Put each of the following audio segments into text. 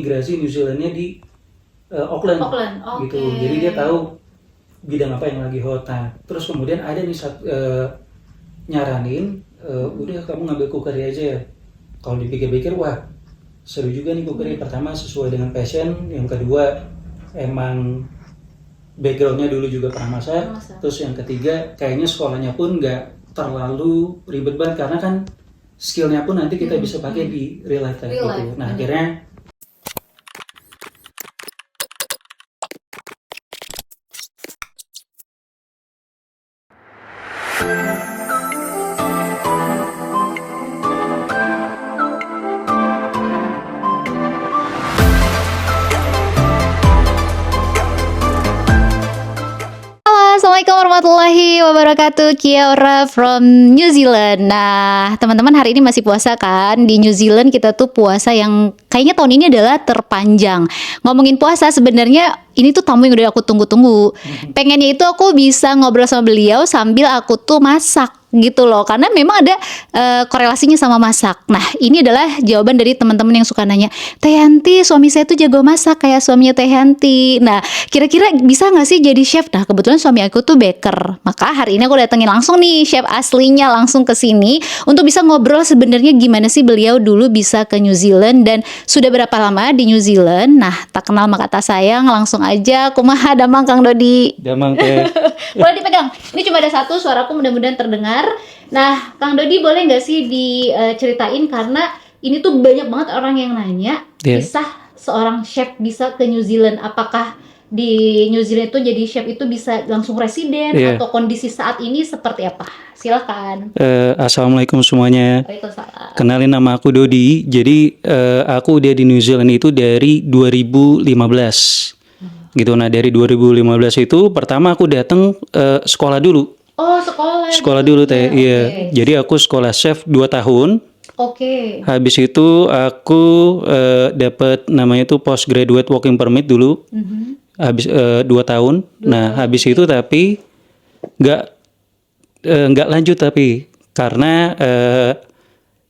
imigrasi New Zealandnya di Auckland, gitu. Jadi dia tahu bidang apa yang lagi hot. Nah, terus kemudian ada nih nyaranin, udah kamu ngambil cookery aja ya. Kalau dipikir-pikir, wah seru juga nih cookery. Pertama sesuai dengan passion, yang kedua emang backgroundnya dulu juga pernah masak. Terus yang ketiga kayaknya sekolahnya pun nggak terlalu ribet banget, karena kan skillnya pun nanti kita bisa pakai di real life gitu. Nah akhirnya Assalamualaikum warahmatullahi wabarakatuh. Kia ora from New Zealand. Nah, teman-teman, hari ini masih puasa kan? Di New Zealand kita tuh puasa yang kayaknya tahun ini adalah terpanjang. Ngomongin puasa, sebenarnya ini tuh tamu yang udah aku tunggu-tunggu. Pengennya itu aku bisa ngobrol sama beliau sambil aku tuh masak gitu loh, karena memang ada korelasinya sama masak. Nah, ini adalah jawaban dari teman-teman yang suka nanya, Teh Yanti, suami saya tuh jago masak kayak suaminya Teh Yanti. Nah, kira-kira bisa nggak sih jadi chef? Nah, kebetulan suami aku tuh baker, maka hari ini aku datengin langsung nih chef aslinya langsung ke sini untuk bisa ngobrol sebenarnya gimana sih beliau dulu bisa ke New Zealand dan sudah berapa lama di New Zealand. Nah, tak kenal maka tak sayang, langsung aja. Kumaha damang Kang Dodi? Damang Teh. Boleh dipegang. Ini cuma ada satu, suaraku mudah-mudahan terdengar. Nah, Kang Dodi boleh nggak sih diceritain, karena ini tuh banyak banget orang yang nanya kisah seorang chef bisa ke New Zealand. Apakah di New Zealand itu jadi chef itu bisa langsung residen atau kondisi saat ini seperti apa? Silakan. Assalamualaikum semuanya. Waalaikumsalam. Kenalin, nama aku Dodi. Jadi aku udah di New Zealand itu dari 2015. Gitu. Nah, dari 2015 itu pertama aku datang sekolah dulu. Oh, sekolah. Sekolah dulu Teh. Iya. Jadi aku sekolah chef 2 tahun. Habis itu aku dapat namanya itu postgraduate working permit dulu. Habis 2 tahun. Nah, habis itu tapi nggak lanjut, tapi karena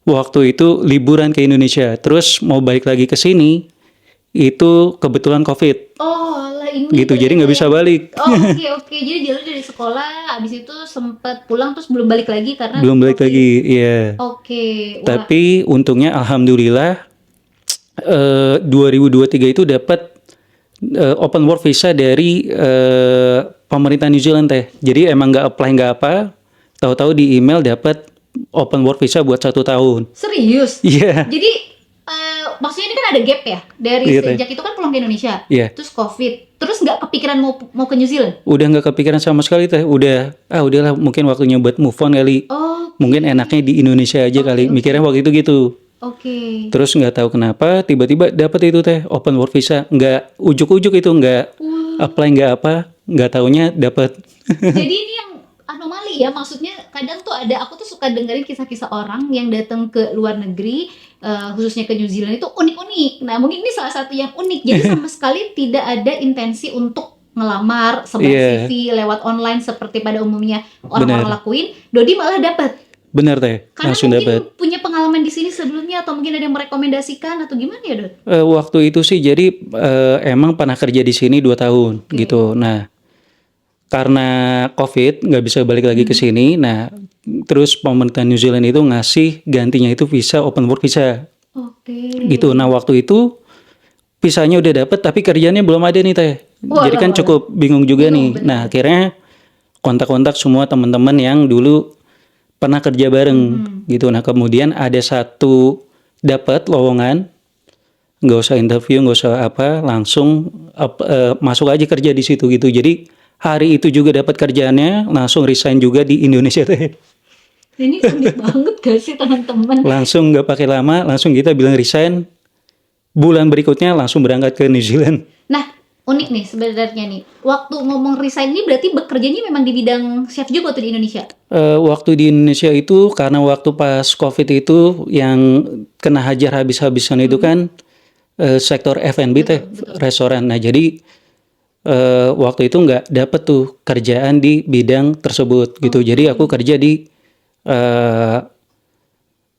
waktu itu liburan ke Indonesia. Terus mau balik lagi ke sini itu kebetulan COVID. Oh, lah ini gitu, jadi nggak bisa balik. Oh, oke. Jadi jalan dari sekolah, abis itu sempat pulang terus belum balik lagi karena belum balik COVID. lagi, iya. Oke. Tapi untungnya alhamdulillah 2023 itu dapat open work visa dari pemerintah New Zealand Teh. Jadi emang nggak apply nggak apa, tahu-tahu di email dapat open work visa buat 1 tahun. Serius? Iya. Jadi maksudnya ini kan ada gap ya dari sejak itu kan pulang ke Indonesia, terus COVID, terus nggak kepikiran mau ke New Zealand? Udah nggak kepikiran sama sekali Teh. Udahlah mungkin waktunya buat move on kali. Mungkin enaknya di Indonesia aja kali. Mikirnya waktu itu gitu. Terus nggak tahu kenapa tiba-tiba dapat itu Teh, open work visa. Nggak ujuk-ujuk itu, nggak apply nggak apa, nggak taunya dapat. Jadi ini yang anomali ya, maksudnya kadang tuh aku tuh suka dengerin kisah-kisah orang yang datang ke luar negeri, khususnya ke New Zealand itu unik-unik. Nah, mungkin ini salah satu yang unik. Jadi sama sekali tidak ada intensi untuk ngelamar, sebar CV lewat online seperti pada umumnya orang-orang lakuin. Dodi malah dapat. Benar Teh, karena langsung dapat. Punya pengalaman di sini sebelumnya atau mungkin ada yang merekomendasikan atau gimana ya, Dod? Waktu itu sih jadi emang pernah kerja di sini 2 tahun gitu. Nah, karena COVID nggak bisa balik lagi ke sini. Nah, terus pemerintah New Zealand itu ngasih gantinya itu visa open work visa. Gitu. Nah, waktu itu visanya udah dapet tapi kerjanya belum ada nih Teh. Jadi kan cukup bingung juga nih. Bener. Nah, akhirnya kontak-kontak semua teman-teman yang dulu pernah kerja bareng gitu. Nah, kemudian ada satu dapat lowongan, nggak usah interview, nggak usah apa, langsung masuk aja kerja di situ gitu. Jadi hari itu juga dapat kerjaannya, langsung resign juga di Indonesia Teh. Ini unik banget gak sih teman-teman? Langsung nggak pakai lama, langsung kita bilang resign. Bulan berikutnya langsung berangkat ke New Zealand. Nah, unik nih sebenarnya nih. Waktu ngomong resign ini berarti bekerjanya memang di bidang chef juga tuh di Indonesia? Waktu di Indonesia itu karena waktu pas COVID itu yang kena hajar habis-habisan itu kan sektor F&B Teh, restoran. Nah, jadi waktu itu nggak dapet tuh kerjaan di bidang tersebut gitu. Jadi aku kerja di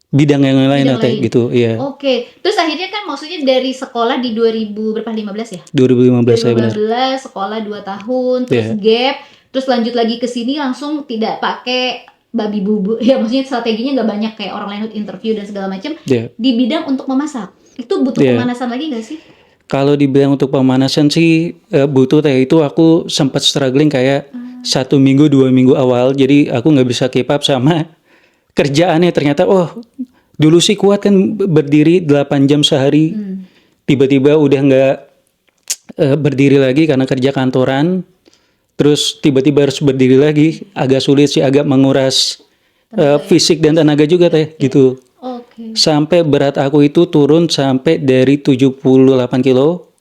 bidang yang lain Bidang Teh lain. gitu. Iya. Oke. Terus akhirnya kan maksudnya dari sekolah di 2015 ya? 2015 saya benar. 2015 sekolah 2 tahun, terus Iya. gap, terus lanjut lagi ke sini langsung tidak pakai babi bubu. Ya maksudnya strateginya nggak banyak kayak orang lain interview dan segala macam. Iya. Di bidang untuk memasak. Itu butuh Iya. pemanasan lagi nggak sih? Kalau dibilang untuk pemanasan sih butuh Teh, itu aku sempat struggling kayak 1 minggu 2 minggu awal, jadi aku nggak bisa keep up sama kerjaannya. Ternyata dulu sih kuat kan berdiri 8 jam sehari, tiba-tiba udah nggak berdiri lagi karena kerja kantoran, terus tiba-tiba harus berdiri lagi, agak sulit sih, agak menguras fisik dan tenaga juga Teh gitu. Oke. Sampai berat aku itu turun sampai dari 78 kilo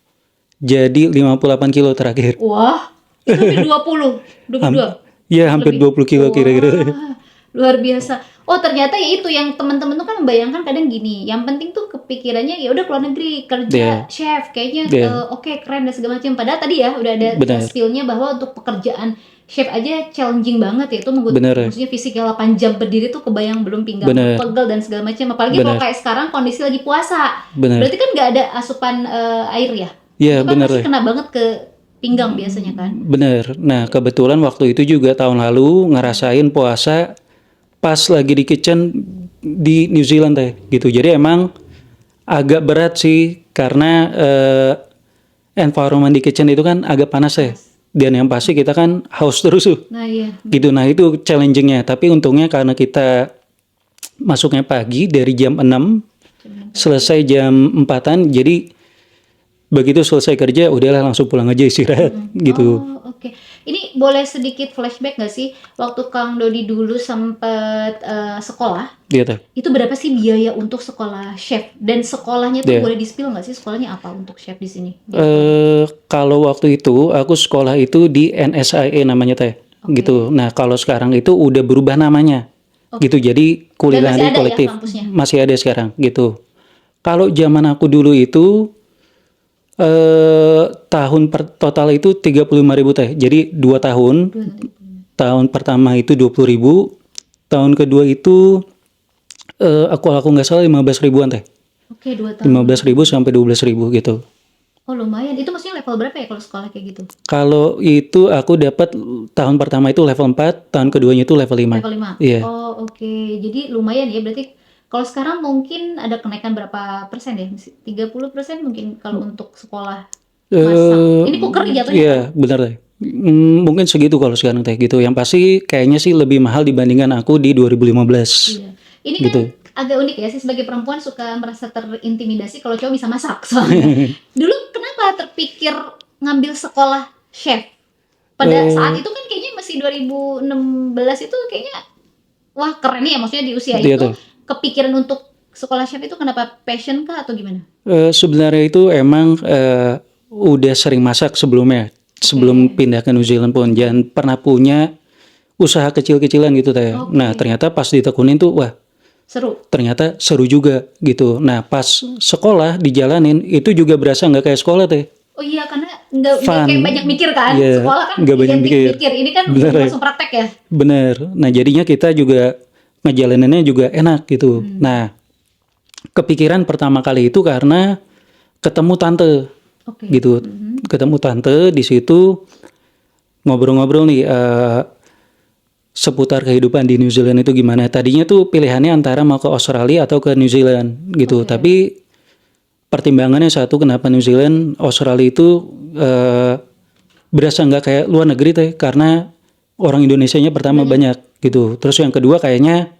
jadi 58 kilo terakhir. Wah, itu lebih 20, 22. Ya hampir 20 kilo kira-kira. Wah, luar biasa. Oh, ternyata ya itu yang teman-teman tuh kan membayangkan kadang gini. Yang penting tuh kepikirannya ya udah keluar negeri kerja Iya. chef kayaknya Iya. oke, keren dan segala macam. Padahal tadi ya udah ada Benar. skill-nya bahwa untuk pekerjaan chef aja challenging banget ya. Itu Benar. maksudnya fisik yang 8 jam berdiri tuh kebayang belum pinggang Benar. pegel dan segala macam. Apalagi kalau Benar. kayak sekarang kondisi lagi puasa. Benar. Berarti kan nggak ada asupan air ya. Iya, Itu kan benar. pasti kena banget ke pinggang biasanya kan. Bener. Nah, kebetulan waktu itu juga tahun lalu ngerasain puasa pas lagi di kitchen di New Zealand Teh gitu. Jadi emang agak berat sih karena environment di kitchen itu kan agak panas Teh. Dan yang pasti kita kan haus terus tuh. Nah, iya. Gitu. Nah, itu challengingnya. Tapi untungnya karena kita masuknya pagi dari jam 6 selesai jam 4-an, jadi begitu selesai kerja udahlah langsung pulang aja istirahat gitu. Oh, oke. Ini boleh sedikit flashback nggak sih waktu Kang Dodi dulu sempat sekolah? Gitu. Itu berapa sih biaya untuk sekolah chef? Dan sekolahnya tuh Iya. boleh di-spill nggak sih sekolahnya apa untuk chef di sini? Kalau waktu itu aku sekolah itu di NSIA namanya Teh. Gitu. Nah, kalau sekarang itu udah berubah namanya. Gitu. Jadi Dan kulinerari masih ada ya kolektif kampusnya? masih ada sekarang gitu. Kalau zaman aku dulu itu tahun total itu 35.000 Teh. Jadi 2 tahun. Tahun pertama itu 20.000. Tahun kedua itu aku nggak salah 15.000-an Teh. Oke, 2 tahun. 15.000 sampai 12.000 gitu. Oh, lumayan. Itu maksudnya level berapa ya kalau sekolah kayak gitu? Kalau itu aku dapat tahun pertama itu level 4, tahun keduanya itu level 5. Level 5. Iya. Oh, oke. Jadi lumayan ya. Berarti kalau sekarang mungkin ada kenaikan berapa persen ya? 30% mungkin kalau untuk sekolah masak. Ini cooker jatuhnya. Iya, benar Teh. Mungkin segitu kalau sekarang Teh gitu. Yang pasti kayaknya sih lebih mahal dibandingkan aku di 2015. Iya. Ini Gitu. kan agak unik ya sih, sebagai perempuan suka merasa terintimidasi kalau cowok bisa masak soalnya. Dulu kenapa terpikir ngambil sekolah chef? Pada saat itu kan kayaknya masih 2016 itu kayaknya wah keren nih ya, maksudnya di usia Iya, itu tuh. kepikiran untuk sekolah chef itu kenapa, passion kah atau gimana? Sebenarnya itu emang udah sering masak sebelumnya. Sebelum pindah ke New Zealand pun. Jangan pernah punya usaha kecil-kecilan gitu Teh. Oke. Nah, ternyata pas ditekunin tuh wah, Seru. ternyata seru juga gitu. Nah, pas sekolah dijalanin itu juga berasa nggak kayak sekolah Teh. Oh iya, karena nggak Fun. kayak banyak mikir kan. Iya, Sekolah kan nggak banyak identik mikir. Ini kan Bener, ya. langsung praktek ya. Bener. Nah, jadinya kita juga ngejalaninnya juga enak gitu. Nah, kepikiran pertama kali itu karena ketemu tante Oke. gitu. Ketemu tante di situ ngobrol-ngobrol nih seputar kehidupan di New Zealand itu gimana. Tadinya tuh pilihannya antara mau ke Australia atau ke New Zealand gitu. Tapi pertimbangannya satu, kenapa New Zealand, Australia itu berasa nggak kayak luar negeri Teh, karena orang Indonesianya pertama banyak gitu. Terus yang kedua kayaknya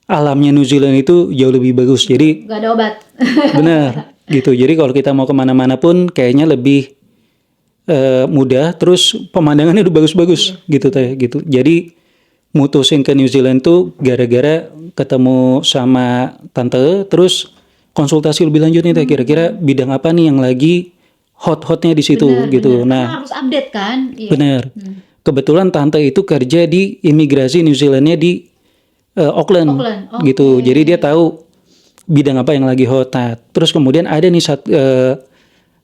alamnya New Zealand itu jauh lebih bagus. Jadi Gak ada obat. benar gitu. Jadi kalau kita mau kemana-mana pun kayaknya lebih mudah. Terus pemandangannya udah bagus-bagus gitu Teh gitu. Jadi mutusin ke New Zealand tuh gara-gara ketemu sama tante, terus konsultasi lebih lanjut nih Teh, kira-kira bidang apa nih yang lagi hot-hotnya di situ gitu. Karena Nah, harus update kan. Iya. benar. Kebetulan tante itu kerja di imigrasi New Zealandnya di Auckland, Auckland, gitu. Jadi dia tahu bidang apa yang lagi hot. Nah, terus kemudian ada nih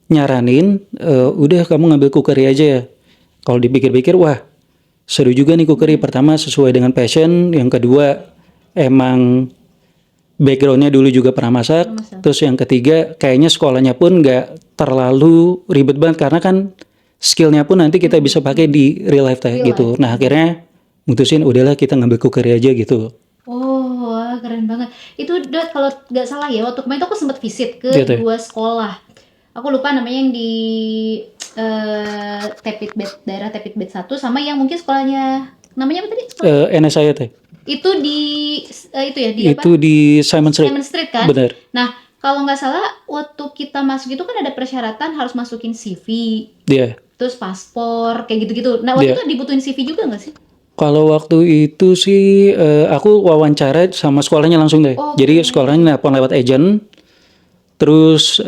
nyaranin, udah kamu ngambil cookery aja ya. Kalau dipikir-pikir, wah seru juga nih cookery. Pertama sesuai dengan passion, yang kedua emang backgroundnya dulu juga pernah masak. Terus yang ketiga kayaknya sekolahnya pun nggak terlalu ribet banget karena kan skillnya pun nanti kita bisa pakai di real life teh gitu. Nah akhirnya mutusin udahlah kita ngambil cookery aja gitu. Oh, wah, keren banget. Itu kalau nggak salah ya, waktu kemarin tuh aku sempat visit ke Gitu ya? 2 sekolah. Aku lupa namanya yang di daerah Tepitbed 1 sama yang mungkin sekolahnya namanya apa tadi? NSIA teh. Itu di itu ya di apa? Itu di Simon Street. Simon Street kan? Bener. Nah, kalau nggak salah waktu kita masuk itu kan ada persyaratan harus masukin CV, Iya. terus paspor, kayak gitu-gitu. Nah, waktu itu dibutuhin CV juga nggak sih? Kalau waktu itu sih aku wawancara sama sekolahnya langsung deh. Jadi sekolahnya nelpon lewat agent. Terus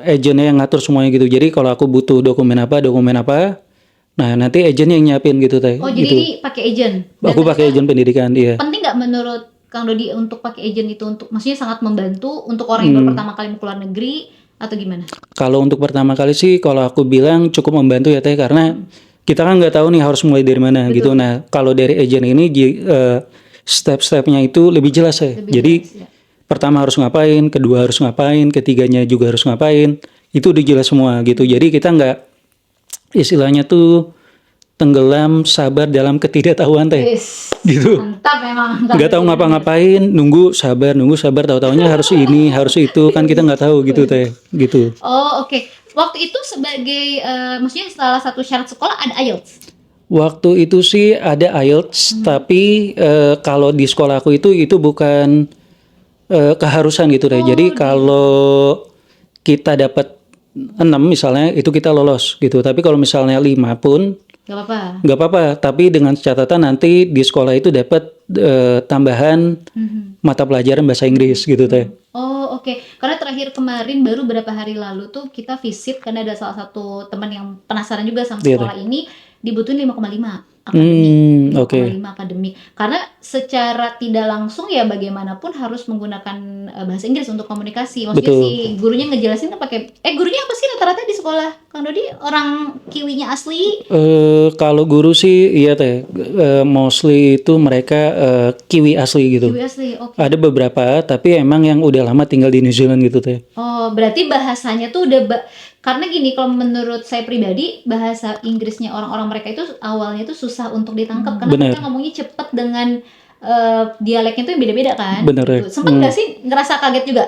agennya yang ngatur semuanya gitu. Jadi kalau aku butuh dokumen apa. Nah nanti agent yang nyiapin gitu teh. Oh, jadi gitu. ini pakai agent. Aku pakai agent pendidikan dia. Penting nggak menurut Kang Dodi untuk pakai agent itu untuk maksudnya sangat membantu untuk orang yang baru pertama kali mau keluar negeri atau gimana? Kalau untuk pertama kali sih kalau aku bilang cukup membantu ya teh karena kita kan nggak tahu nih harus mulai dari mana gitu. Nah kalau dari agent ini step-stepnya itu lebih jelas ya. Jadi pertama harus ngapain, kedua harus ngapain, ketiganya juga harus ngapain. Itu udah jelas semua gitu. Jadi kita nggak istilahnya tuh tenggelam sabar dalam ketidaktahuan teh. Gitu. Mantap memang. Nggak tahu ngapa-ngapain, nunggu sabar, tahu-taunya harus ini, harus itu, kan kita nggak tahu gitu teh, gitu. Oh, oke. Waktu itu sebagai maksudnya salah satu syarat sekolah ada IELTS. Waktu itu sih ada IELTS, tapi kalau di sekolah aku itu bukan keharusan gitu deh. Jadi kalau kita dapat 6 misalnya itu kita lolos gitu. Tapi kalau misalnya 5 pun Gak apa-apa. nggak apa-apa. Tapi dengan catatan nanti di sekolah itu dapat tambahan mata pelajaran bahasa Inggris gitu teh. Oh, oke. Karena terakhir kemarin baru beberapa hari lalu tuh kita visit karena ada salah satu teman yang penasaran juga sama sekolah ini dibutuhin 5,5 akademik. 5,5 akademik. Karena secara tidak langsung ya bagaimanapun harus menggunakan bahasa Inggris untuk komunikasi. Maksudnya si gurunya ngejelasin kan pakai gurunya apa sih rata-rata di sekolah Kang Dodi? Orang Kiwinya asli? Kalau guru sih iya teh. Mostly itu mereka Kiwi asli gitu. Kiwi asli. Oke. Ada beberapa tapi emang yang udah lama tinggal di New Zealand gitu teh. Oh, berarti bahasanya tuh udah karena gini, kalau menurut saya pribadi bahasa Inggrisnya orang-orang mereka itu awalnya tuh susah untuk ditangkap karena mereka ngomongnya cepet dengan dialeknya tuh yang beda-beda kan. Bener ya. Gitu. Sempet nggak sih ngerasa kaget juga?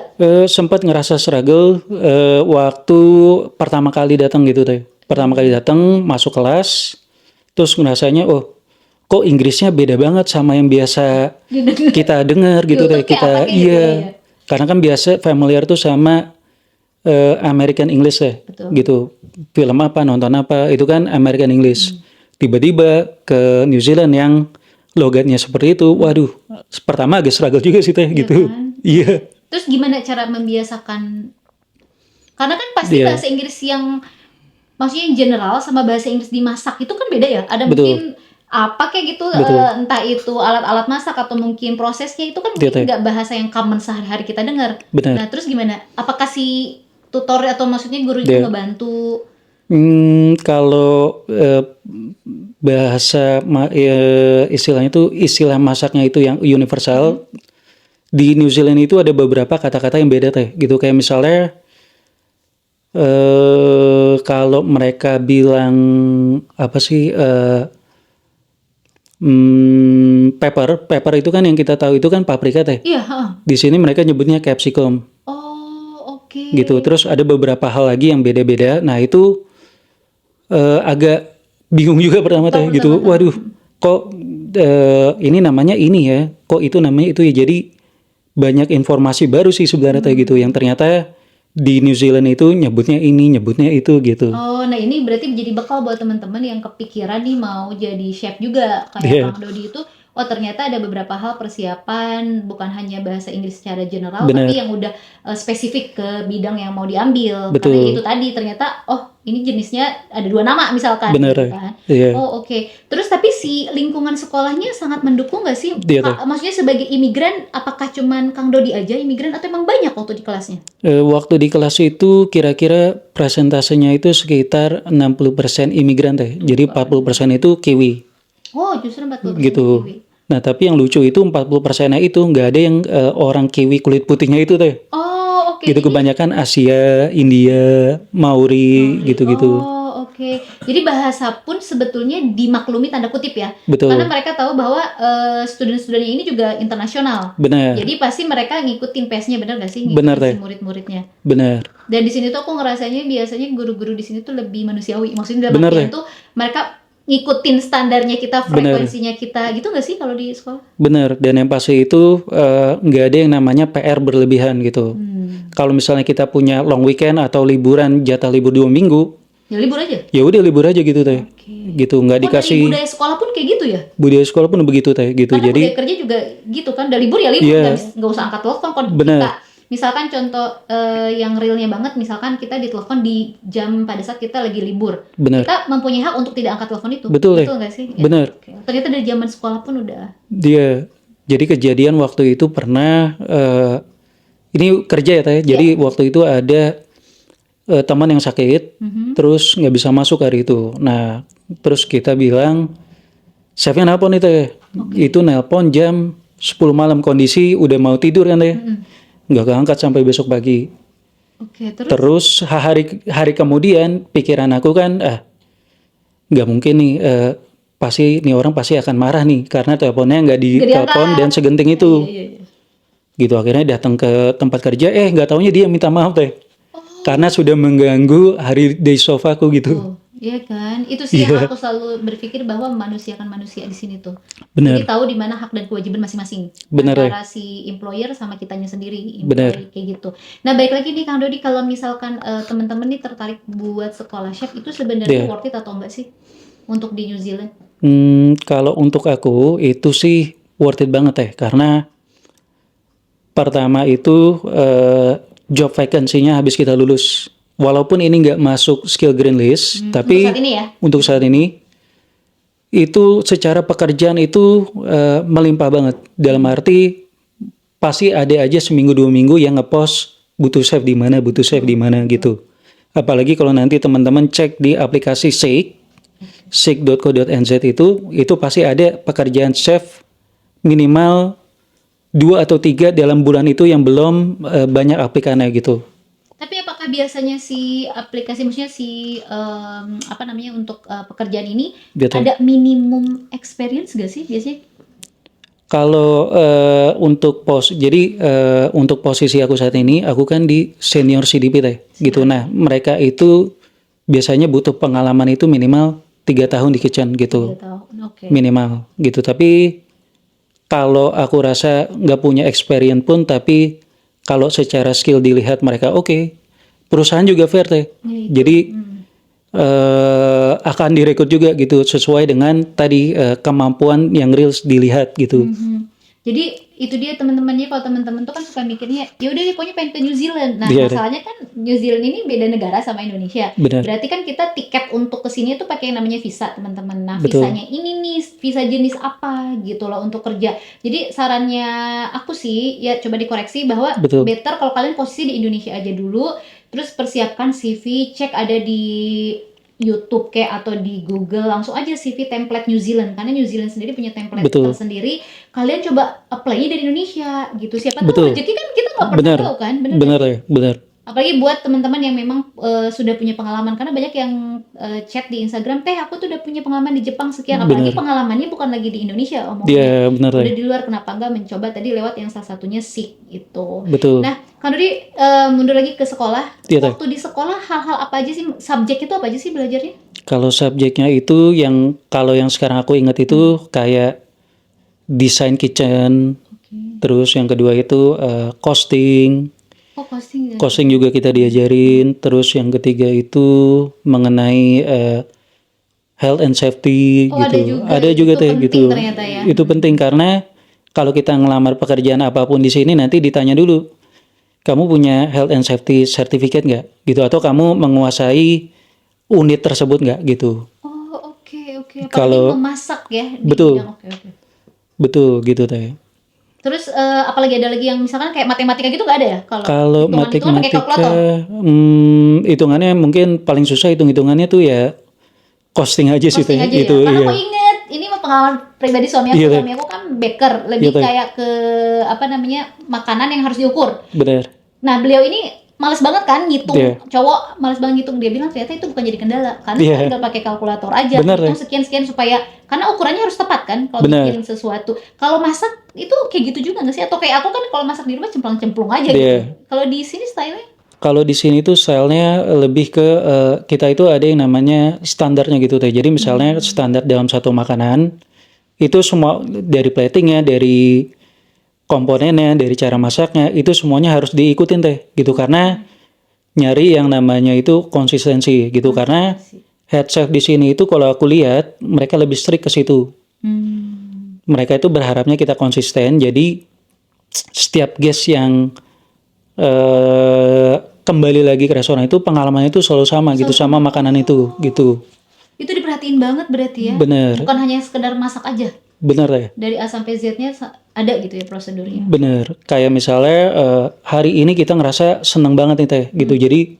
Sempat ngerasa struggle waktu pertama kali datang gitu teh. Pertama kali datang masuk kelas, terus ngerasanya kok Inggrisnya beda banget sama yang biasa kita dengar gitu teh. Kita iya. Karena kan biasa familiar tuh sama American English ya, gitu. Film apa, nonton apa, itu kan American English. Tiba-tiba ke New Zealand yang logatnya seperti itu, waduh, pertama agak struggle juga sih teh, gitu. Iya. Terus gimana cara membiasakan? Karena kan pasti bahasa Inggris yang maksudnya yang general sama bahasa Inggris dimasak itu kan beda ya. Ada mungkin apa kayak gitu, entah itu alat-alat masak atau mungkin prosesnya itu kan mungkin nggak bahasa yang common sehari-hari kita dengar. Nah terus gimana? Apakah si tutor atau maksudnya guru juga ngebantu? Kalau bahasa istilahnya itu istilah masaknya itu yang universal di New Zealand itu ada beberapa kata-kata yang beda teh gitu kayak misalnya kalau mereka bilang apa sih pepper itu kan yang kita tahu itu kan paprika teh. Iya. Di sini mereka nyebutnya capsicum. Gitu. Terus ada beberapa hal lagi yang beda-beda. Nah itu agak bingung juga pertama teh gitu. Waduh, kok ini namanya ini ya, kok itu namanya itu ya. Jadi banyak informasi baru sih sebenarnya teh gitu. Yang ternyata di New Zealand itu nyebutnya ini, nyebutnya itu gitu. Oh, nah ini berarti menjadi bekal buat teman-teman yang kepikiran nih mau jadi chef juga kayak Kang Dodi itu. Oh ternyata ada beberapa hal persiapan bukan hanya bahasa Inggris secara general tapi yang udah spesifik ke bidang yang mau diambil. Karena itu tadi ternyata ini jenisnya ada 2 nama misalkan. Gitu kan? Oh oke. Terus tapi si lingkungan sekolahnya sangat mendukung nggak sih? Maksudnya sebagai imigran apakah cuman Kang Dodi aja imigran atau emang banyak waktu di kelasnya? Waktu di kelas itu kira-kira presentasenya itu sekitar 60% imigran teh. Jadi 40% itu Kiwi. Oh justru 40% gitu. Kiwi. Nah, tapi yang lucu itu 40%-nya itu nggak ada yang orang Kiwi kulit putihnya itu teh. Oh, oke. Gitu Jadi kebanyakan Asia, India, Maori, gitu-gitu. oh, oke. Jadi bahasa pun sebetulnya dimaklumi tanda kutip ya. Karena Betul. mereka tahu bahwa student-studentnya ini juga internasional. Benar. Jadi pasti mereka ngikutin pace-nya, benar gak sih? Benar, Ngikutin si Teh. murid-muridnya. Benar. Dan di sini tuh aku ngerasanya biasanya guru-guru di sini tuh lebih manusiawi. Maksudnya dalam Benar, artian Teh. tuh mereka ngikutin standarnya kita, Benar. frekuensinya kita. Gitu gak sih kalau di sekolah? Benar. Dan yang pasti itu nggak ada yang namanya PR berlebihan gitu. Kalau misalnya kita punya long weekend atau liburan, jatah libur 2 minggu, Ya libur aja. ya udah libur aja gitu Teh. Gitu, nggak Oh, dari dikasih. budaya sekolah pun kayak gitu ya? Budaya sekolah pun begitu Teh, gitu. Karena Jadi budaya kerja juga gitu kan, udah libur ya libur, Iya. nggak usah angkat telepon. Kalau Bener. kita misalkan contoh yang realnya banget, misalkan kita ditelepon di jam pada saat kita lagi libur, benar. kita mempunyai hak untuk tidak angkat telepon itu. Betul, Betul nggak sih? Ya. Bener. Oke. Ternyata dari zaman sekolah pun udah. Dia jadi kejadian waktu itu pernah ini kerja ya Teh. Jadi waktu itu ada teman yang sakit, terus nggak bisa masuk hari itu. Nah, terus kita bilang, chefnya nelpon nih Teh. Itu nelpon jam 10 malam, kondisi udah mau tidur kan Teh. Nggak keangkat sampai besok pagi. Oke, terus Terus hari kemudian pikiran aku kan, nggak mungkin nih, pasti nih orang pasti akan marah nih karena teleponnya nggak ditelepon dan segenting itu. iya. Gitu akhirnya datang ke tempat kerja, nggak taunya dia minta maaf Teh. Karena sudah mengganggu hari day off aku gitu. Oh, iya kan? Itu sih yang aku selalu berpikir bahwa manusia kan manusia di sini tuh. Benar. Jadi tahu di mana hak dan kewajiban masing-masing. Benar, Antara si employer sama kitanya sendiri, Benar. employee kayak gitu. Nah, baik lagi nih Kang Dodi, kalau misalkan teman-teman nih tertarik buat sekolah chef, itu sebenarnya worth it atau enggak sih untuk di New Zealand? Kalau untuk aku itu sih worth it banget Teh. Karena pertama itu job vacancy-nya habis kita lulus. Walaupun ini nggak masuk skill green list, tapi Untuk saat ini ya? untuk saat ini itu secara pekerjaan itu melimpah banget. Dalam arti pasti ada aja seminggu 2 minggu yang ngepost butuh chef di mana, butuh chef di mana gitu. Apalagi kalau nanti teman-teman cek di aplikasi Seek.co.nz itu pasti ada pekerjaan chef minimal 2 atau 3 dalam bulan itu yang belum banyak aplikannya gitu. Tapi apakah biasanya si aplikasi, maksudnya si apa namanya untuk pekerjaan ini Betul. ada minimum experience gak sih biasanya? Kalau untuk untuk posisi aku saat ini, aku kan di senior CDP Teh, gitu. Nah, mereka itu biasanya butuh pengalaman itu minimal 3 tahun di kitchen gitu, 3 tahun, oke. minimal gitu. Tapi kalau aku rasa nggak punya experience pun, tapi kalau secara skill dilihat mereka oke. Perusahaan juga fair Teh. Jadi akan direkrut juga gitu sesuai dengan tadi kemampuan yang real dilihat gitu. Jadi itu dia teman-temannya, kalau teman-teman tuh kan suka mikirnya ya udah deh pokoknya pengen ke New Zealand. Nah, Iya, masalahnya kan New Zealand ini beda negara sama Indonesia. Benar. Berarti kan kita tiket untuk kesini tuh pakai yang namanya visa, teman-teman. Nah, Betul. visanya ini nih, visa jenis apa gitu loh untuk kerja. Jadi sarannya aku sih ya coba dikoreksi bahwa Betul. better kalau kalian posisi di Indonesia aja dulu, terus persiapkan CV, cek ada di YouTube kayak atau di Google, langsung aja CV template New Zealand, karena New Zealand sendiri punya template Betul. tersendiri. Kalian coba apply dari Indonesia gitu, siapa Betul. tahu rezeki kan kita nggak pernah Benar. tahu kan, bener Benar nggak? ya, benar. Apalagi buat teman-teman yang memang sudah punya pengalaman, karena banyak yang chat di Instagram, teh aku tuh udah punya pengalaman di Jepang sekian, apalagi pengalamannya bukan lagi di Indonesia omongnya, Iya, benar udah ya. di luar, kenapa enggak mencoba tadi lewat yang salah satunya Seek gitu. Betul. Nah, Kang Dodi mundur lagi ke sekolah. Iya, Teh. Waktu di sekolah hal-hal apa aja sih, subjek itu apa aja sih belajarnya? Kalau subjeknya itu kalau yang sekarang aku ingat itu kayak desain kitchen, terus yang kedua itu costing. Oh, costing ya. Costing juga kita diajarin. Terus yang ketiga itu mengenai health and safety Oh, gitu. ada juga. Itu Teh penting gitu. ternyata ya. Itu penting karena kalau kita ngelamar pekerjaan apapun di sini nanti ditanya dulu, kamu punya health and safety certificate nggak? Gitu, atau kamu menguasai unit tersebut nggak gitu. Oh, oke. Apalagi Kalau- memasak ya di Betul. bidang, oke. Betul gitu Teh. Terus apalagi ada lagi yang misalkan kayak matematika gitu nggak ada ya? Kalau hitungan-hitungan pakai matematika, kalkulator. hitungannya mungkin paling susah hitungannya tuh ya costing aja sih Costing Teh. aja Itu ya. Karena iya. aku inget ini mah pengalaman pribadi suami aku. Iya, Teh. Suami aku kan baker, lebih Iya, Teh. kayak ke apa namanya makanan yang harus diukur. Benar. Nah beliau ini males banget kan ngitung, Iya. cowok males banget ngitung. Dia bilang ternyata itu bukan jadi kendala, karena Iya. kita tinggal pakai kalkulator aja, Bener, hitung Teh. sekian supaya, karena ukurannya harus tepat kan kalau Bener. bikin sesuatu. Kalau masak itu kayak gitu juga nggak sih? Atau kayak aku kan kalau masak di rumah cemplung-cemplung aja Iya. gitu. Kalau di sini stylenya? Kalau di sini tuh stylenya lebih ke kita itu ada yang namanya standarnya gitu Teh. Jadi misalnya standar dalam satu makanan itu semua dari platingnya, dari komponennya, dari cara masaknya itu semuanya harus diikutin Teh gitu, karena nyari yang namanya itu konsistensi gitu, karena head chef di sini itu kalau aku lihat mereka lebih strict ke situ. Mereka itu berharapnya kita konsisten, jadi setiap guest yang kembali lagi ke restoran itu pengalamannya itu selalu sama gitu, sama makanan itu gitu. Itu diperhatiin banget berarti ya? Bener. Bukan hanya sekedar masak aja? Bener ya? Dari A sampai Z-nya ada gitu ya prosedurnya? Bener. Kayak misalnya hari ini kita ngerasa seneng banget nih Teh gitu. Jadi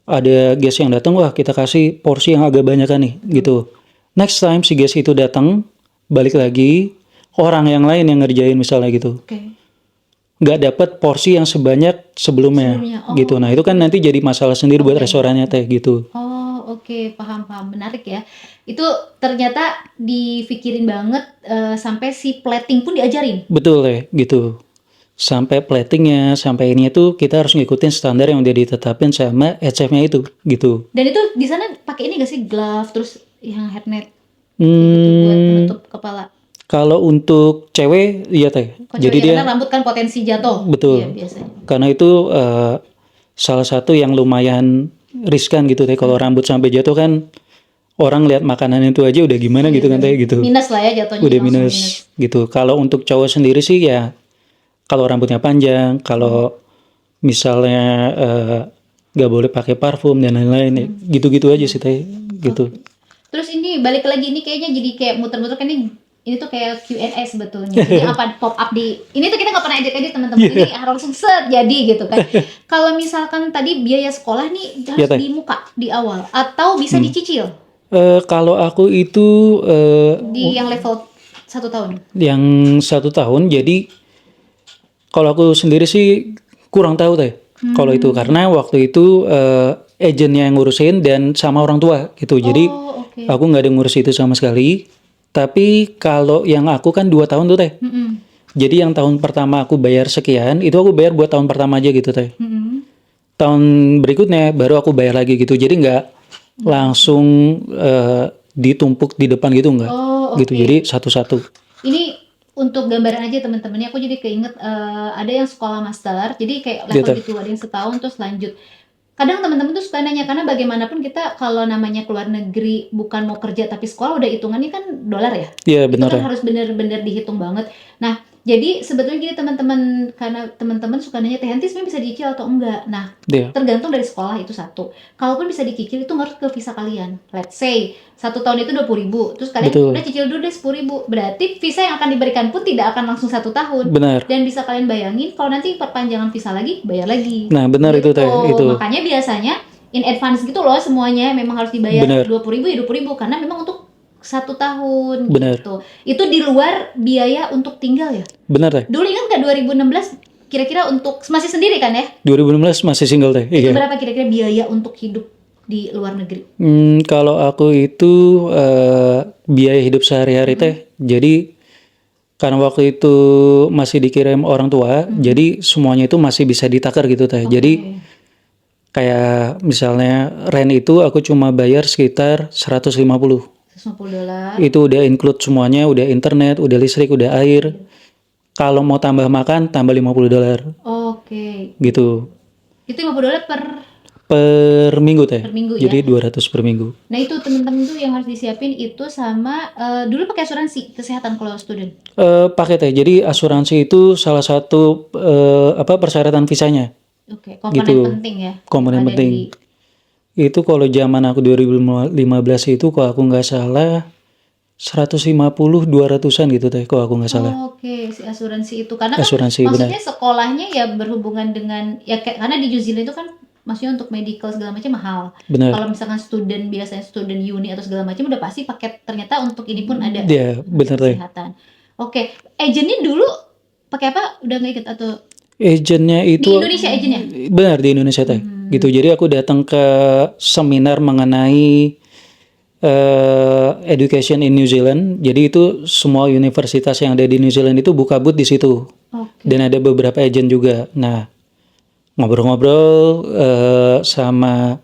ada guest yang datang, wah kita kasih porsi yang agak banyak kan nih gitu. Next time si guest itu datang, balik lagi, orang yang lain yang ngerjain misalnya gitu. Oke. Nggak dapat porsi yang sebanyak sebelumnya Oh. gitu. Nah itu kan nanti jadi masalah sendiri buat restorannya Teh gitu. Oh oke, paham. Menarik ya. Itu ternyata dipikirin banget sampai si plating pun diajarin. Betul Teh gitu. Sampai platingnya, sampai ini tuh kita harus ngikutin standar yang udah ditetapin sama head chef-nya itu gitu. Dan itu di sana pakai ini gak sih, glove terus yang hairnet buat Hmm, penutup kepala? kalau untuk cewek iya Teh. Kok Jadi cewek, dia karena rambut kan potensi jatuh. betul. Iya, biasanya. Karena itu salah satu yang lumayan riskan gitu Teh. Kalau rambut sampai jatuh kan orang lihat makanan itu aja udah gimana gitu kan Teh gitu. Minus lah ya jatuhnya. Udah langsung minus gitu. Kalau untuk cowok sendiri sih ya, kalau rambutnya panjang, kalau misalnya nggak boleh pakai parfum dan lain-lain, ya gitu-gitu aja sih Teh gitu. Terus ini balik lagi, ini kayaknya jadi kayak muter-muter kan, ini tuh kayak Q&A sebetulnya. Jadi apa pop up di ini tuh kita nggak pernah edit teman-teman. Ini harus langsung set jadi gitu kan. Kalau misalkan tadi biaya sekolah nih harus Teh. di muka di awal atau bisa dicicil Kalau aku itu di yang level 1 tahun. yang 1 tahun, jadi kalau aku sendiri sih kurang tahu Teh. Kalau itu karena waktu itu agennya yang ngurusin dan sama orang tua gitu. Jadi Oh oke. aku nggak ada ngurus itu sama sekali. Tapi kalau yang aku kan 2 tahun tuh Teh. Mm-mm. Jadi yang tahun pertama aku bayar sekian, itu aku bayar buat tahun pertama aja gitu Teh. Mm-mm. Tahun berikutnya baru aku bayar lagi gitu. Jadi nggak langsung ditumpuk di depan gitu nggak. Oh Gitu. Jadi satu-satu. Ini untuk gambaran aja teman-temannya, aku jadi keinget ada yang sekolah master, jadi kayak level Gitu. gitu, ada yang setahun terus lanjut. Kadang teman-teman tuh suka nanya, karena bagaimanapun kita kalau namanya keluar negeri bukan mau kerja tapi sekolah, udah hitungannya kan dolar ya. Iya Itu benar kan ya. harus bener-bener dihitung banget. Nah, jadi sebetulnya gini teman-teman, karena teman-teman suka nanya, Teh Yanti sebenarnya bisa dicicil atau enggak? Nah, Iya. tergantung dari sekolah itu satu. Kalaupun bisa dicicil itu harus ke visa kalian. Let's say 1 tahun itu 20.000, terus kalian Betul. udah cicil dulu deh 10.000. Berarti visa yang akan diberikan pun tidak akan langsung 1 tahun. Benar. Dan bisa kalian bayangin kalau nanti perpanjangan visa lagi, bayar lagi. Nah benar itu Teh. Itu. Makanya biasanya in advance gitu loh semuanya, memang harus dibayar. Benar. 20.000 ya 20.000 karena memang untuk 1 tahun Benar. gitu. Itu di luar biaya untuk tinggal ya. Benar Teh. Dulu ingat nggak 2016 kira-kira untuk masih sendiri kan ya? 2016 masih single Teh. Itu Iya. berapa kira-kira biaya untuk hidup di luar negeri? Kalau aku itu biaya hidup sehari-hari Teh. Jadi karena waktu itu masih dikirim orang tua, jadi semuanya itu masih bisa ditakar gitu Teh. Jadi kayak misalnya rent itu aku cuma bayar sekitar 150. $150. Itu udah include semuanya, udah internet, udah listrik, udah air. Kalau mau tambah makan, tambah $50 Oke. gitu. Itu $50 Per minggu Teh. per minggu ya. Jadi 200 per minggu. Nah itu teman-teman tuh yang harus disiapin itu sama dulu pakai asuransi kesehatan kalau student. Pakai Teh. Jadi asuransi itu salah satu persyaratan visanya. Oke, komponen Gitu. penting ya. Komponen Ada penting. di- Itu kalau zaman aku 2015 itu kalau aku nggak salah 150-200an gitu Teh kalau aku nggak salah. Oke, si asuransi itu karena kan Asuransi maksudnya benar. sekolahnya ya berhubungan dengan ya karena di New Zealand itu kan maksudnya untuk medical segala macam mahal. Benar. Kalau misalkan biasanya student uni atau segala macam udah pasti paket, ternyata untuk ini pun ada Iya, benar teh. kesehatan. Oke, agentnya dulu pakai apa? Udah nggak ikut atau Agentnya di itu Indonesia agentnya? benar di Indonesia teh. Gitu. Jadi aku datang ke seminar mengenai education in New Zealand. Jadi itu semua universitas yang ada di New Zealand itu buka booth di situ. Oke. Dan ada beberapa agent juga. Nah, ngobrol-ngobrol sama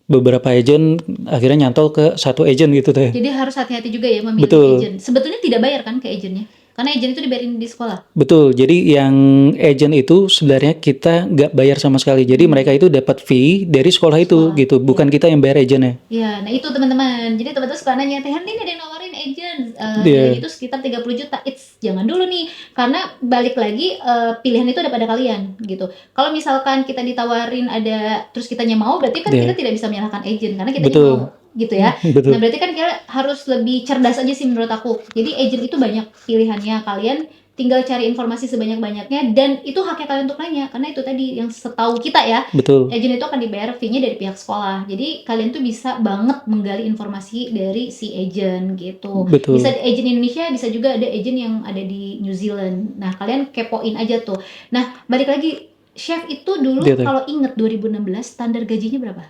beberapa agent, akhirnya nyantol ke satu agent gitu teh. Jadi harus hati-hati juga ya memilih Betul. agent. Sebetulnya tidak bayar kan ke agentnya? Karena agent itu dibayarin di sekolah. Betul, jadi yang agent itu sebenarnya kita nggak bayar sama sekali. Jadi mereka itu dapat fee dari sekolah itu gitu, bukan kita yang bayar agentnya. Iya, nah itu teman-teman. Jadi teman-teman suka nanya, Teh Hanti ini ada yang nawarin agent. Iya. Itu sekitar 30 juta. Jangan dulu nih. Karena balik lagi pilihan itu ada pada kalian gitu. Kalau misalkan kita ditawarin ada terus kitanya mau, berarti kan kita tidak bisa menyalahkan agent karena kita Betul. mau gitu ya. Betul. Nah, berarti kan kita harus lebih cerdas aja sih menurut aku. Jadi agent itu banyak pilihannya. Kalian tinggal cari informasi sebanyak-banyaknya dan itu haknya kalian untuk nanya karena itu tadi yang setahu kita ya. Betul. Agent itu akan dibayar fee-nya dari pihak sekolah. Jadi kalian tuh bisa banget menggali informasi dari si agent gitu. Betul. Bisa agent Indonesia, bisa juga ada agent yang ada di New Zealand. Nah, kalian kepoin aja tuh. Nah, balik lagi, chef itu dulu kalau inget 2016 standar gajinya berapa?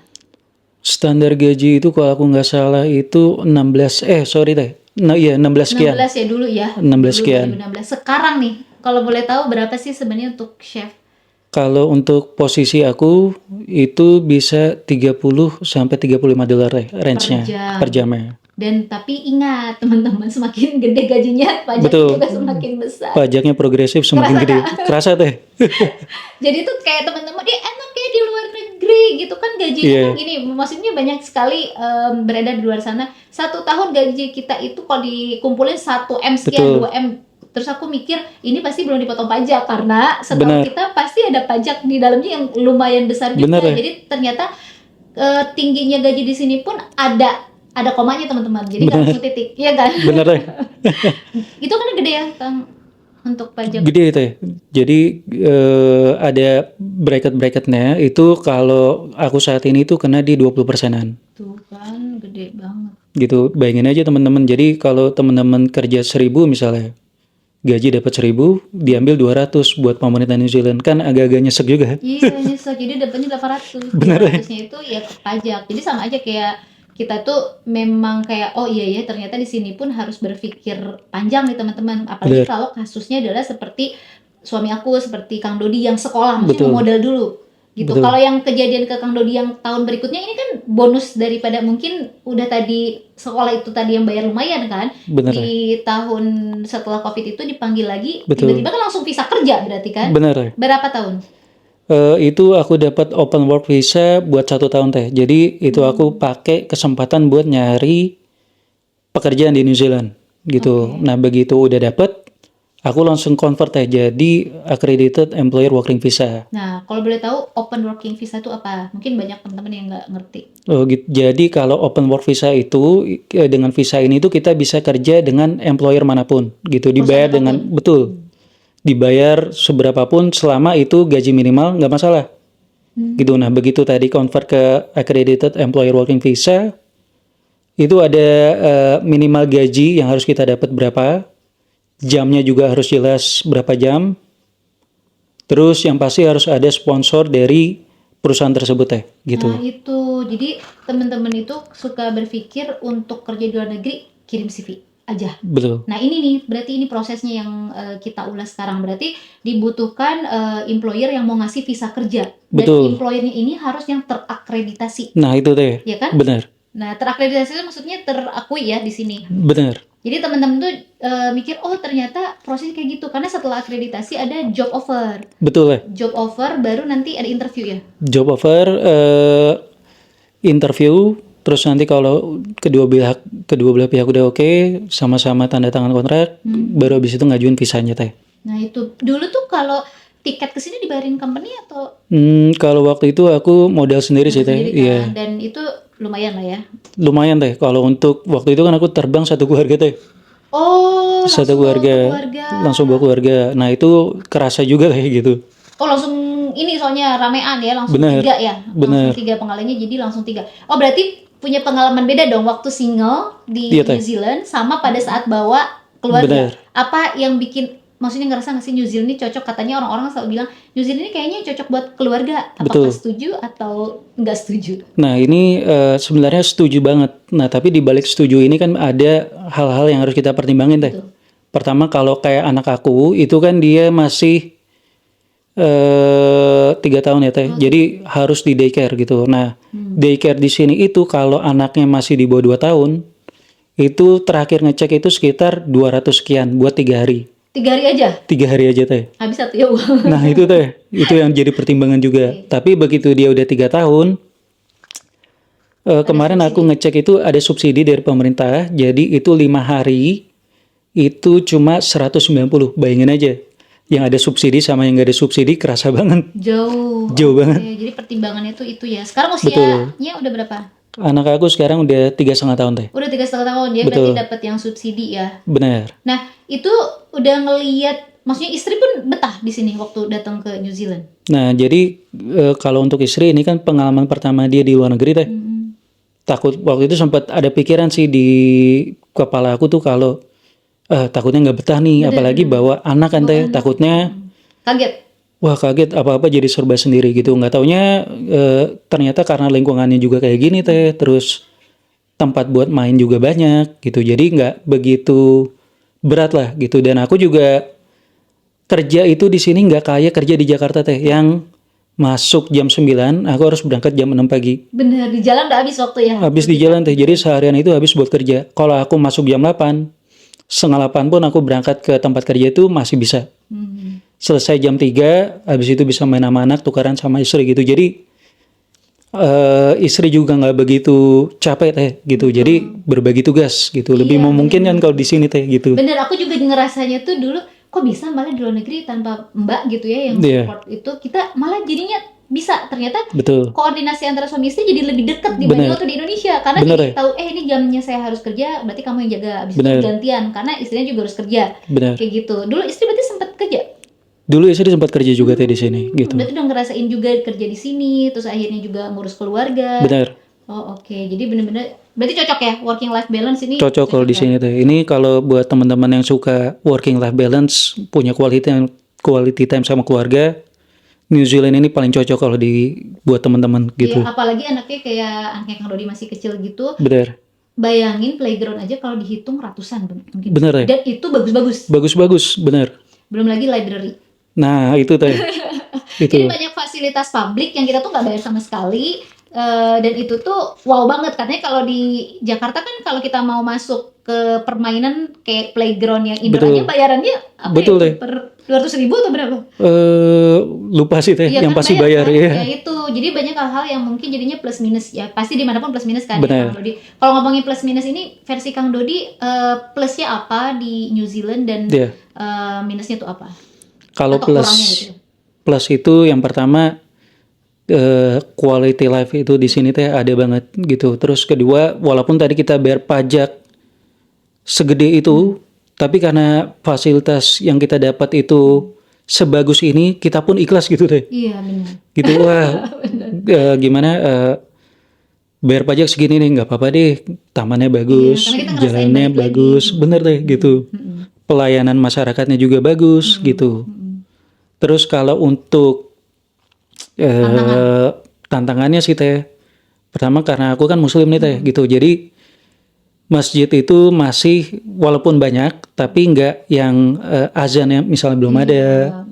Standar gaji itu kalau aku nggak salah itu 16 sorry teh. Nah, iya 16 sekian. 16 ya dulu ya. 16 sekian. 2016. Sekarang nih, kalau boleh tahu berapa sih sebenarnya untuk chef? Kalau untuk posisi aku itu bisa 30 sampai 35 dolar range-nya per jamnya. Dan tapi ingat teman-teman, semakin gede gajinya pajak juga semakin besar. Pajaknya progresif semakin gede. Kerasa teh. Jadi tuh kayak teman-teman dia enak kayak di luar negeri gitu kan gajinya kan gini. Maksudnya banyak sekali beredar di luar sana. 1 tahun gaji kita itu kalau dikumpulin 1M sekian, 2M. Terus aku mikir ini pasti belum dipotong pajak karena setahu kita pasti ada pajak di dalamnya yang lumayan besar juga. Jadi ternyata tingginya gaji di sini pun ada komanya teman-teman. Jadi nggak langsung titik, iya kan? Bener deh. Itu kan gede ya Kang untuk pajak. Gede itu ya. Jadi ada bracket-bracketnya itu kalau aku saat ini tuh kena di 20%-an. Tuh kan gede banget. Gitu, bayangin aja teman-teman. Jadi kalau teman-teman kerja 1.000 misalnya, gaji dapat 1.000, diambil 200 buat pemerintah New Zealand, kan agak-agak nyesek juga. Iya nyesek, jadi dapatnya 800. Bener ya? 200-nya itu ya ke pajak. Jadi sama aja kayak kita tuh memang kayak oh iya ya ternyata di sini pun harus berpikir panjang nih teman-teman. Apalagi kalau kasusnya adalah seperti suami aku, seperti Kang Dodi yang sekolah, maksudnya modal dulu. Gitu. Kalau yang kejadian ke Kang Dodi yang tahun berikutnya ini kan bonus daripada mungkin udah tadi sekolah itu tadi yang bayar lumayan kan. Bener. Di tahun setelah Covid itu dipanggil lagi, tiba-tiba kan langsung visa kerja berarti kan. Bener. Berapa tahun? Itu aku dapat open work visa buat 1 tahun teh. Jadi itu aku pakai kesempatan buat nyari pekerjaan di New Zealand gitu. Nah begitu udah dapet, aku langsung convert jadi accredited employer working visa. Nah, kalau boleh tahu open working visa itu apa? Mungkin banyak teman-teman yang nggak ngerti. Oh, gitu. Jadi kalau open work visa itu dengan visa ini tuh kita bisa kerja dengan employer manapun gitu. Dibayar dengan dibayar seberapapun selama itu gaji minimal nggak masalah. Gitu. Nah, begitu tadi convert ke accredited employer working visa itu ada minimal gaji yang harus kita dapat berapa. Jamnya juga harus jelas berapa jam. Terus yang pasti harus ada sponsor dari perusahaan tersebut gitu. Nah itu, jadi teman-teman itu suka berpikir untuk kerja di luar negeri kirim CV aja. Betul. Nah ini nih, berarti ini prosesnya yang kita ulas sekarang. Berarti dibutuhkan employer yang mau ngasih visa kerja. Dan employernya ini harus yang terakreditasi. Nah itu deh. Ya kan? Benar. Nah terakreditasi itu maksudnya terakui ya di sini. Benar. Jadi teman-teman tuh mikir oh ternyata prosesnya kayak gitu karena setelah akreditasi ada job offer. Betul ya. Job offer baru nanti ada interview ya. Job offer, interview, terus nanti kalau kedua belah pihak udah oke, sama-sama tanda tangan kontrak, baru habis itu ngajuin visanya teh. Nah itu dulu tuh kalau tiket kesini dibayarin company atau? Kalau waktu itu aku modal sendiri sih teh. Iya. Dan itu lumayan lah ya. Lumayan teh. Kalau untuk waktu itu kan aku terbang satu keluarga teh. Oh, satu keluarga. Langsung bawa keluarga. Nah itu kerasa juga teh gitu. Oh langsung ini soalnya ramean ya, langsung Bener, 3 ya, bener. langsung 3 penggalanya jadi langsung 3. Oh berarti punya pengalaman beda dong waktu single di Iya, Teh. New Zealand sama pada saat bawa keluarga. Bener. Apa yang bikin, maksudnya ngerasa nggak sih New Zealand ini cocok? Katanya orang-orang selalu bilang New Zealand ini kayaknya cocok buat keluarga. Apakah Betul. setuju atau nggak setuju? Nah ini sebenarnya setuju banget. Nah tapi di balik setuju ini kan ada hal-hal yang harus kita pertimbangin teh. Betul. Pertama kalau kayak anak aku itu kan dia masih 3 tahun ya teh. Jadi harus di daycare gitu. Nah daycare di sini itu kalau anaknya masih di bawah 2 tahun itu terakhir ngecek itu sekitar 200 sekian buat 3 hari. 3 hari aja 3 hari aja teh. habis satu ya uang. Nah itu teh, itu yang jadi pertimbangan juga. Tapi begitu dia udah 3 tahun, kemarin aku ngecek itu ada subsidi dari pemerintah. Jadi itu 5 hari itu cuma 190. Bayangin aja, yang ada subsidi sama yang gak ada subsidi kerasa banget. Jauh. Jauh banget. Oke, jadi pertimbangannya tuh itu ya. Sekarang usianya udah berapa? Anak aku sekarang udah 3,5 tahun teh. Udah 3,5 tahun ya, Betul. berarti dapat yang subsidi ya. Benar. Nah, itu udah ngeliat, maksudnya istri pun betah di sini waktu datang ke New Zealand. Nah jadi kalau untuk istri ini kan pengalaman pertama dia di luar negeri teh. Takut waktu itu sempat ada pikiran sih di kepala aku tuh kalau takutnya nggak betah nih, apalagi bawa anak kan teh, takutnya Kaget. wah kaget apa-apa jadi serba sendiri gitu. Nggak taunya ternyata karena lingkungannya juga kayak gini teh, terus tempat buat main juga banyak gitu, jadi nggak begitu berat lah gitu. Dan aku juga kerja itu di sini nggak kayak kerja di Jakarta teh, yang masuk jam 9 aku harus berangkat jam 6 pagi. Bener, di jalan udah habis waktu ya. Habis di jalan teh, jadi seharian itu habis buat kerja. Kalau aku masuk jam 8, setengah 8 pun aku berangkat ke tempat kerja itu masih bisa. Selesai jam 3, habis itu bisa main sama anak, tukaran sama istri gitu. Jadi istri juga nggak begitu capek teh gitu. Jadi berbagi tugas gitu. Lebih memungkinkan kalau di sini teh gitu. Bener, aku juga ngerasanya tuh dulu kok bisa malah di luar negeri tanpa mbak gitu ya yang Iya. support itu, kita malah jadinya bisa, ternyata Betul. koordinasi antara suami istri jadi lebih dekat dibanding Bener. waktu di Indonesia, karena Bener, jadi ya. tahu ini jamnya saya harus kerja, berarti kamu yang jaga, abis Bener. itu gantian karena istrinya juga harus kerja. Benar. Kayak gitu. Dulu istri berarti sempat kerja. Dulu istri sempat kerja juga teh di sini gitu. Berarti udah ngerasain juga kerja di sini, terus akhirnya juga ngurus keluarga. Benar. Oh oke, jadi bener-bener berarti cocok ya working life balance ini. Cocok kalau di sini teh. Ini kalau buat teman-teman yang suka working life balance, punya quality time sama keluarga, New Zealand ini paling cocok kalau buat teman-teman gitu. Iya, apalagi anaknya kayak anaknya Kang Dodi masih kecil gitu. Benar. Bayangin playground aja kalau dihitung ratusan mungkin. Bener ya. Dan itu bagus-bagus. Bagus-bagus, benar. Belum lagi library. Nah, itu teh. Itu. Jadi banyak fasilitas publik yang kita tuh nggak bayar sama sekali. Dan itu tuh wow banget, katanya kalau di Jakarta kan kalau kita mau masuk ke permainan kayak playground yang indoor Betul. aja bayarannya apa Betul, ya, deh. per 200.000 atau berapa? Lupa sih teh, Iya yang kan, pasti banyak bayar kan? ya. Ya itu, jadi banyak hal-hal yang mungkin jadinya plus minus ya, pasti dimanapun plus minus kan ya, Benar. Kang Dodi. Kalau ngomongin plus minus ini versi Kang Dodi, plusnya apa di New Zealand dan Iya. minusnya tuh apa? Kalau Atau kurangnya gitu. plus itu yang pertama quality life itu di sini teh ada banget gitu. Terus kedua, walaupun tadi kita bayar pajak segede itu, tapi karena fasilitas yang kita dapat itu sebagus ini, kita pun ikhlas gitu teh. Iya benar. Gitu wah, gimana bayar pajak segini nih nggak apa-apa deh, tamannya bagus, karena kita ngerasain jalannya balik lagi. bagus, bener deh gitu. Pelayanan masyarakatnya juga bagus gitu. Terus kalau untuk tantangannya sih teh, pertama karena aku kan muslim nih teh gitu, jadi masjid itu masih walaupun banyak tapi nggak yang azan yang misalnya belum ada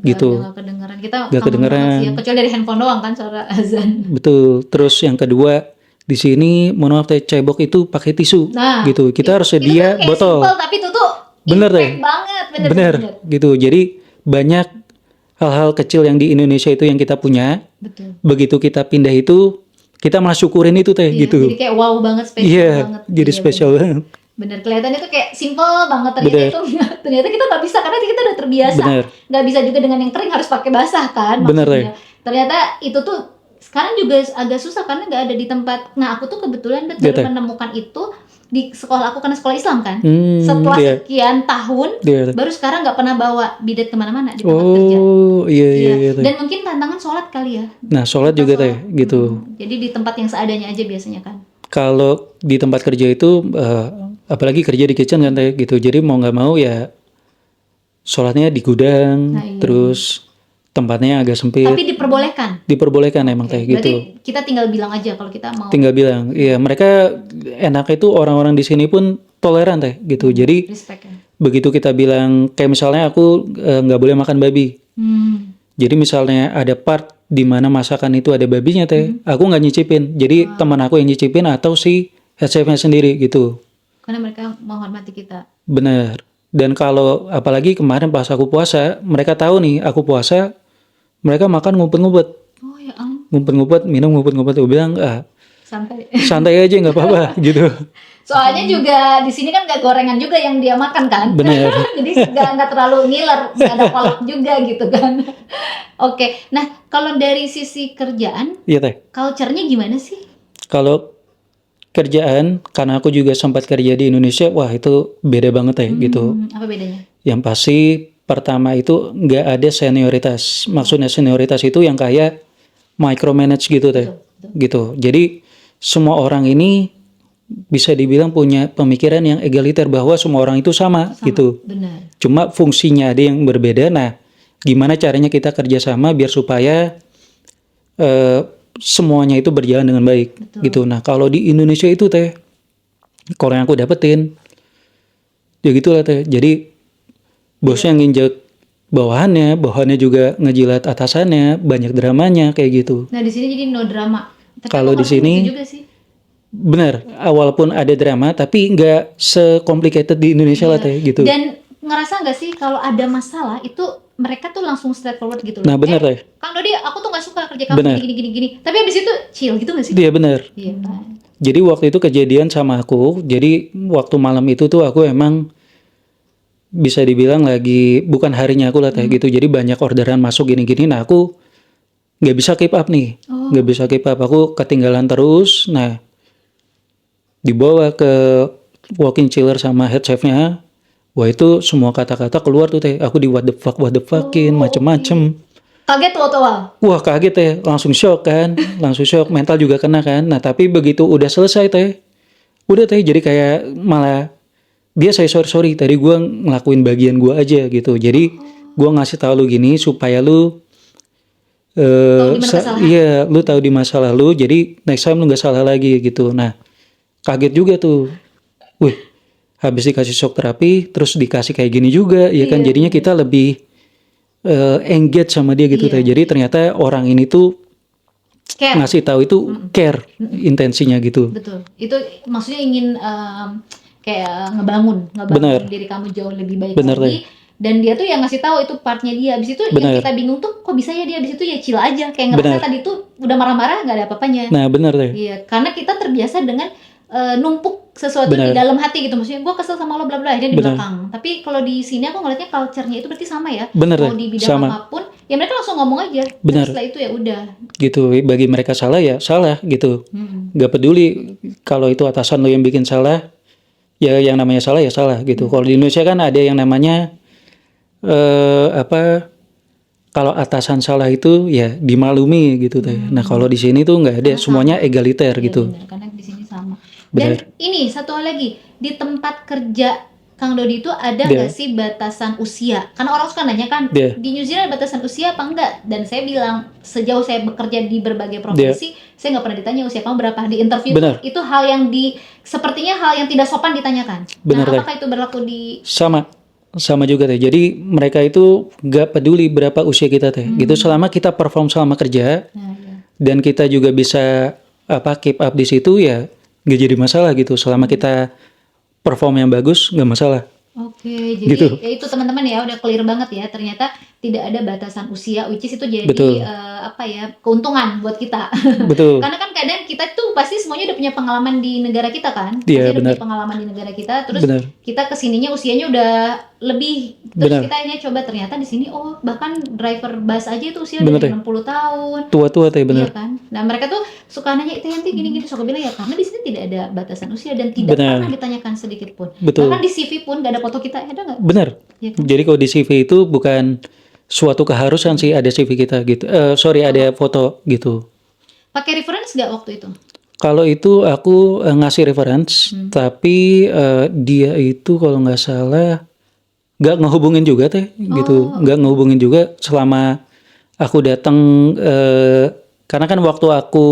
gitu. Nggak kedengeran, kita Nggak kangen kedengeran. banget sih ya, kecuali dari handphone doang kan suara azan. Betul. Terus yang kedua di sini mohon maaf teh, cebok itu pakai tisu Nah, gitu. Kita harus Itu sedia tuh kayak botol. simple, tapi itu tuh Bener impact deh. banget, Bener gitu. Jadi banyak hal-hal kecil yang di Indonesia itu yang kita punya. Betul. Begitu kita pindah itu, kita malah syukurin itu teh Iya, gitu. jadi kayak wow banget, spesial Iya, banget. jadi Iya, spesial banget. Bener, kelihatannya tuh kayak simple banget, ternyata Bener. itu ternyata kita nggak bisa karena kita udah terbiasa. Bener. Nggak bisa juga dengan yang kering, harus pakai basah kan Bener, maksudnya. Ternyata itu tuh sekarang juga agak susah karena nggak ada di tempat. Nah aku tuh kebetulan Iya, Teh. baru menemukan itu di sekolah aku karena sekolah Islam kan. Hmm, Setelah iya. sekian tahun, Iya. baru sekarang nggak pernah bawa bidet kemana-mana di tempat kerja. Oh, iya iya iya teh. Dan mungkin tantangan sholat kali ya. Nah, sholat Kita juga teh gitu. Jadi di tempat yang seadanya aja biasanya kan. Kalau di tempat kerja itu apalagi kerja di kitchen kan teh gitu. Jadi mau nggak mau ya sholatnya di gudang, Nah, iya. terus tempatnya agak sempit. Tapi diperbolehkan. Diperbolehkan emang teh gitu. Berarti kita tinggal bilang aja kalau kita mau Tinggal bilang, iya mereka enak itu orang-orang di sini pun toleran teh gitu. Jadi respect ya. begitu kita bilang kayak misalnya aku nggak boleh makan babi. Jadi misalnya ada part di mana masakan itu ada babinya teh, aku nggak nyicipin. Jadi teman aku yang nyicipin atau si head chefnya sendiri gitu. Karena mereka menghormati kita. Bener. Dan kalau apalagi kemarin pas aku puasa, mereka tahu nih aku puasa, mereka makan ngumpet-ngumpet. Oh ya ampun, Ngumpet-ngumpet, minum ngumpet-ngumpet. Aku bilang, santai. santai aja nggak apa-apa gitu. Soalnya juga di sini kan nggak gorengan juga yang dia makan kan. Bener. Jadi nggak terlalu ngiler, nggak ada kolak juga gitu kan. Oke, nah kalau dari sisi kerjaan, Iya teh. culture-nya gimana sih? Kalau kerjaan, karena aku juga sempat kerja di Indonesia, wah itu beda banget teh gitu. Apa bedanya? Yang pasti pertama itu nggak ada senioritas. Maksudnya senioritas itu yang kayak micromanage gitu teh. Gitu. Jadi semua orang ini bisa dibilang punya pemikiran yang egaliter bahwa semua orang itu sama. Gitu. Benar. Cuma fungsinya ada yang berbeda. Nah, gimana caranya kita kerjasama biar supaya semuanya itu berjalan dengan baik. Gitu. Nah, kalau di Indonesia itu teh, kalau yang aku dapetin, ya gitulah teh. Jadi bosnya nginjek bawahannya juga ngejilat atasannya, banyak dramanya kayak gitu. Nah di sini jadi no drama. Tapi Kalau aku di sini ngerti juga sih. bener, walaupun ada drama tapi nggak se-complicated di Indonesia lah teh gitu. Dan ngerasa nggak sih kalau ada masalah itu mereka tuh langsung straightforward gitu loh. Nah bener teh, Kang Dodi, aku tuh nggak suka kerja kamu Bener. gini. Tapi abis itu chill gitu nggak sih? dia bener. Iya kan. Jadi waktu itu kejadian sama aku, jadi waktu malam itu tuh aku emang bisa dibilang lagi bukan harinya aku lah teh gitu. Jadi banyak orderan masuk gini-gini, nah aku nggak bisa keep up nih, nggak bisa keep up. Aku ketinggalan terus. Nah dibawa ke walking chiller sama head chefnya, wah itu semua kata-kata keluar tuh teh. Aku di what the fuckin macem-macem. Kaget tuh awal. Wah kaget teh, langsung shock kan, langsung shock, mental juga kena kan. Nah tapi begitu udah selesai teh, udah teh jadi kayak malah dia saya sorry tadi gue ngelakuin bagian gue aja gitu. Jadi gue ngasih tahu lu gini supaya lu Tahu di mana kesalahan. iya lu tahu di masa lalu, jadi next time lu nggak salah lagi gitu. Nah kaget juga tuh, wih habis dikasih shock terapi terus dikasih kayak gini juga, ya kan jadinya kita lebih engage sama dia gitu teh. Jadi ternyata orang ini tuh Care. ngasih tahu itu care intensinya gitu. Betul. Itu maksudnya ingin kayak ngebangun Bener. diri kamu jauh lebih baik Bener, lagi. Dan dia tuh yang ngasih tahu itu partnya dia. Abis itu Bener. yang kita bingung tuh kok bisa ya dia abis itu ya chill aja. Kayak ngerasa Bener. tadi tuh udah marah-marah nggak ada apa-apanya. Nah benar teh. Iya, karena kita terbiasa dengan numpuk sesuatu di Bener. dalam hati gitu. Maksudnya gue kesel sama lo bla bla akhirnya di Bener. belakang. Tapi kalau di sini aku ngeliatnya culture-nya itu berarti sama ya. Bener, Mau di bidang sama. apapun, ya mereka langsung ngomong aja. Bener. Dan setelah itu ya udah. Gitu, bagi mereka salah ya salah gitu. Gak peduli kalau itu atasan lo yang bikin salah, ya yang namanya salah ya salah gitu. Kalau di Indonesia kan ada yang namanya kalau atasan salah itu ya dimaklumi gitu teh. Nah kalau di sini tuh nggak ada, semuanya egaliter gitu. Bener, karena di sini sama. Bener. Dan ini satu hal lagi, di tempat kerja Kang Dodi itu ada nggak sih batasan usia? Karena orang suka nanya kan, Dia. di New Zealand ada batasan usia apa enggak? Dan saya bilang sejauh saya bekerja di berbagai profesi, saya nggak pernah ditanya usia kamu berapa di interview. Bener. Itu hal yang sepertinya hal yang tidak sopan ditanyakan. Bener, Nah, Teh. apakah itu berlaku di? Sama juga teh. Jadi mereka itu nggak peduli berapa usia kita teh. Gitu selama kita perform selama kerja Nah, ya. dan kita juga bisa keep up di situ ya nggak jadi masalah gitu. Selama kita perform yang bagus nggak masalah. Oke, jadi Gitu. ya itu teman-teman ya udah clear banget ya. Ternyata tidak ada batasan usia, which is itu jadi Betul. apa ya, keuntungan buat kita. Betul. Karena kan kadang kita tuh pasti semuanya udah punya pengalaman di negara kita kan, pasti Iya, udah benar. punya pengalaman di negara kita, terus Benar. kita kesininya usianya udah lebih, terus Benar. kita akhirnya coba ternyata di sini oh bahkan driver bus aja itu usia Benar, udah Teh. 60 tahun. Tua-tua Teh, Iya benar. kan. Nah mereka tuh suka nanya itu Yanti gini-gini, so aku bilang ya karena di sini tidak ada batasan usia dan tidak Benar. pernah ditanyakan sedikit pun. Betul. Bahkan di CV pun gak ada foto kita, ada nggak? Benar. Iya kan? Jadi kalau di CV itu bukan suatu keharusan sih ada CV kita gitu. Ada foto gitu. Pakai reference nggak waktu itu? Kalau itu aku ngasih reference, tapi dia itu kalau nggak salah nggak ngehubungin juga Teh, gitu. Nggak ngehubungin juga selama aku datang, karena kan waktu aku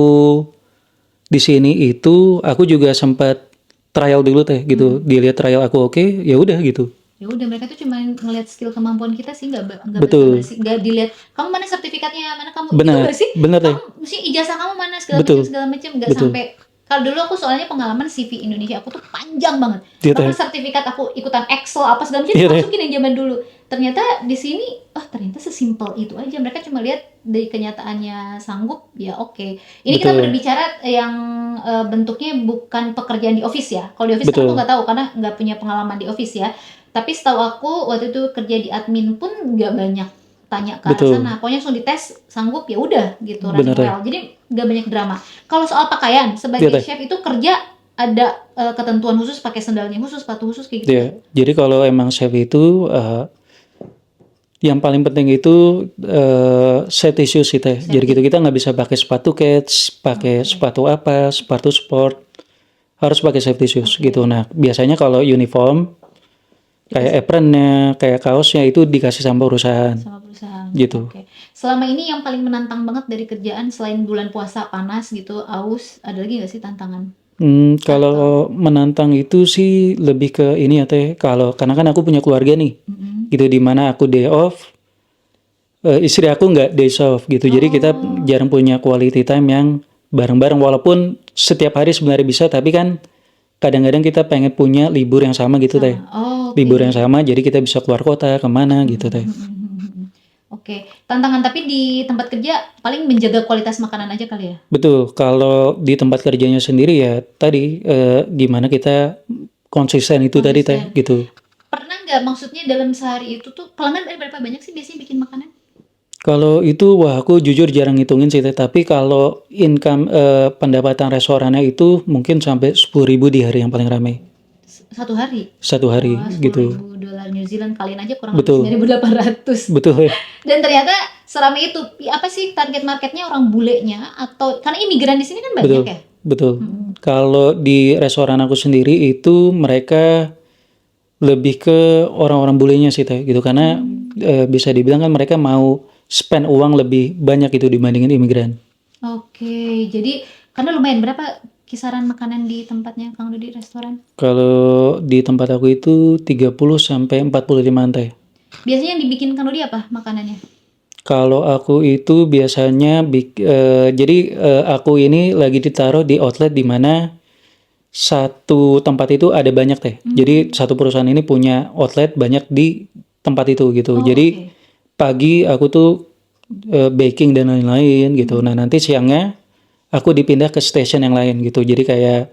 di sini itu aku juga sempat trial dulu Teh, gitu. Dilihat trial aku oke, ya udah gitu. Ya udah mereka tuh cuma ngelihat skill kemampuan kita sih, nggak Betul. basa-basi, nggak dilihat kamu mana sertifikatnya, mana kamu Benar, itu nggak sih, benar, Teh. kamu mesti ijazah kamu mana segala Betul. macam segala macam, nggak Betul. sampai. Kalau dulu aku soalnya pengalaman CV Indonesia aku tuh panjang banget, Iya, Teh. bahkan sertifikat aku ikutan Excel apa segala macam Iya, Teh. masukin yang zaman dulu. Ternyata di sini ternyata sesimpel itu aja, mereka cuma lihat dari kenyataannya sanggup ya oke. Ini kita Betul. berbicara yang bentuknya bukan pekerjaan di office ya. Kalau di office kan Betul. aku nggak tahu karena nggak punya pengalaman di office ya. Tapi setahu aku waktu itu kerja di admin pun nggak banyak tanya ke arah Betul. sana. Pokoknya langsung dites sanggup ya udah gitu, Benar, running well. Jadi nggak banyak drama. Kalau soal pakaian sebagai Iya, Teh. chef itu kerja ada ketentuan khusus, pakai sendalnya khusus, sepatu khusus kayak gitu. Ya, jadi kalau emang chef itu yang paling penting itu safety shoes sih Teh. Jadi gitu kita nggak bisa pakai sepatu kets, pakai sepatu apa, sepatu sport, harus pakai safety shoes gitu. Nah biasanya kalau uniform kayak apronnya, kayak kaosnya itu dikasih sama perusahaan. Sama perusahaan. Gitu. Oke. Selama ini yang paling menantang banget dari kerjaan selain bulan puasa panas gitu, aus, ada lagi nggak sih tantangan? Kalau menantang itu sih lebih ke ini ya Teh. Karena kan aku punya keluarga nih, gitu dimana aku day off, istri aku nggak days off gitu. Jadi kita jarang punya quality time yang bareng-bareng. Walaupun setiap hari sebenarnya bisa, tapi kan kadang-kadang kita pengen punya libur yang sama gitu Teh. Oh, Libur yang sama, jadi kita bisa keluar kota kemana gitu Teh. Oke. Tantangan tapi di tempat kerja paling menjaga kualitas makanan aja kali ya. Betul. Kalau di tempat kerjanya sendiri ya tadi gimana kita konsisten itu tadi Teh gitu. Pernah nggak maksudnya dalam sehari itu tuh pelanggan berapa banyak sih biasanya bikin makanan? Kalau itu wah aku jujur jarang ngitungin sih Teh. Tapi kalau income pendapatan restorannya itu mungkin sampai 10.000 di hari yang paling ramai. Satu hari? Satu hari Wah, gitu. $10.000 New Zealand kalian aja kurang Betul. lebih 9.800. Betul. Dan ternyata seramai itu. Apa sih target marketnya, orang bulenya atau karena imigran di sini kan banyak Betul. ya? Betul. Kalau di restoran aku sendiri itu mereka lebih ke orang-orang bulenya sih Teh gitu. Karena bisa dibilang kan mereka mau spend uang lebih banyak itu dibandingin imigran. Oke, jadi karena lumayan berapa kisaran makanan di tempatnya Kang Dodi restoran? Kalau di tempat aku itu 30 sampai 45 Teh. Biasanya yang dibikin Kang Dodi apa makanannya? Kalau aku itu biasanya aku ini lagi ditaruh di outlet di mana satu tempat itu ada banyak Teh. Jadi satu perusahaan ini punya outlet banyak di tempat itu gitu. Jadi pagi aku tuh baking dan lain-lain gitu. Nah nanti siangnya aku dipindah ke station yang lain gitu. Jadi kayak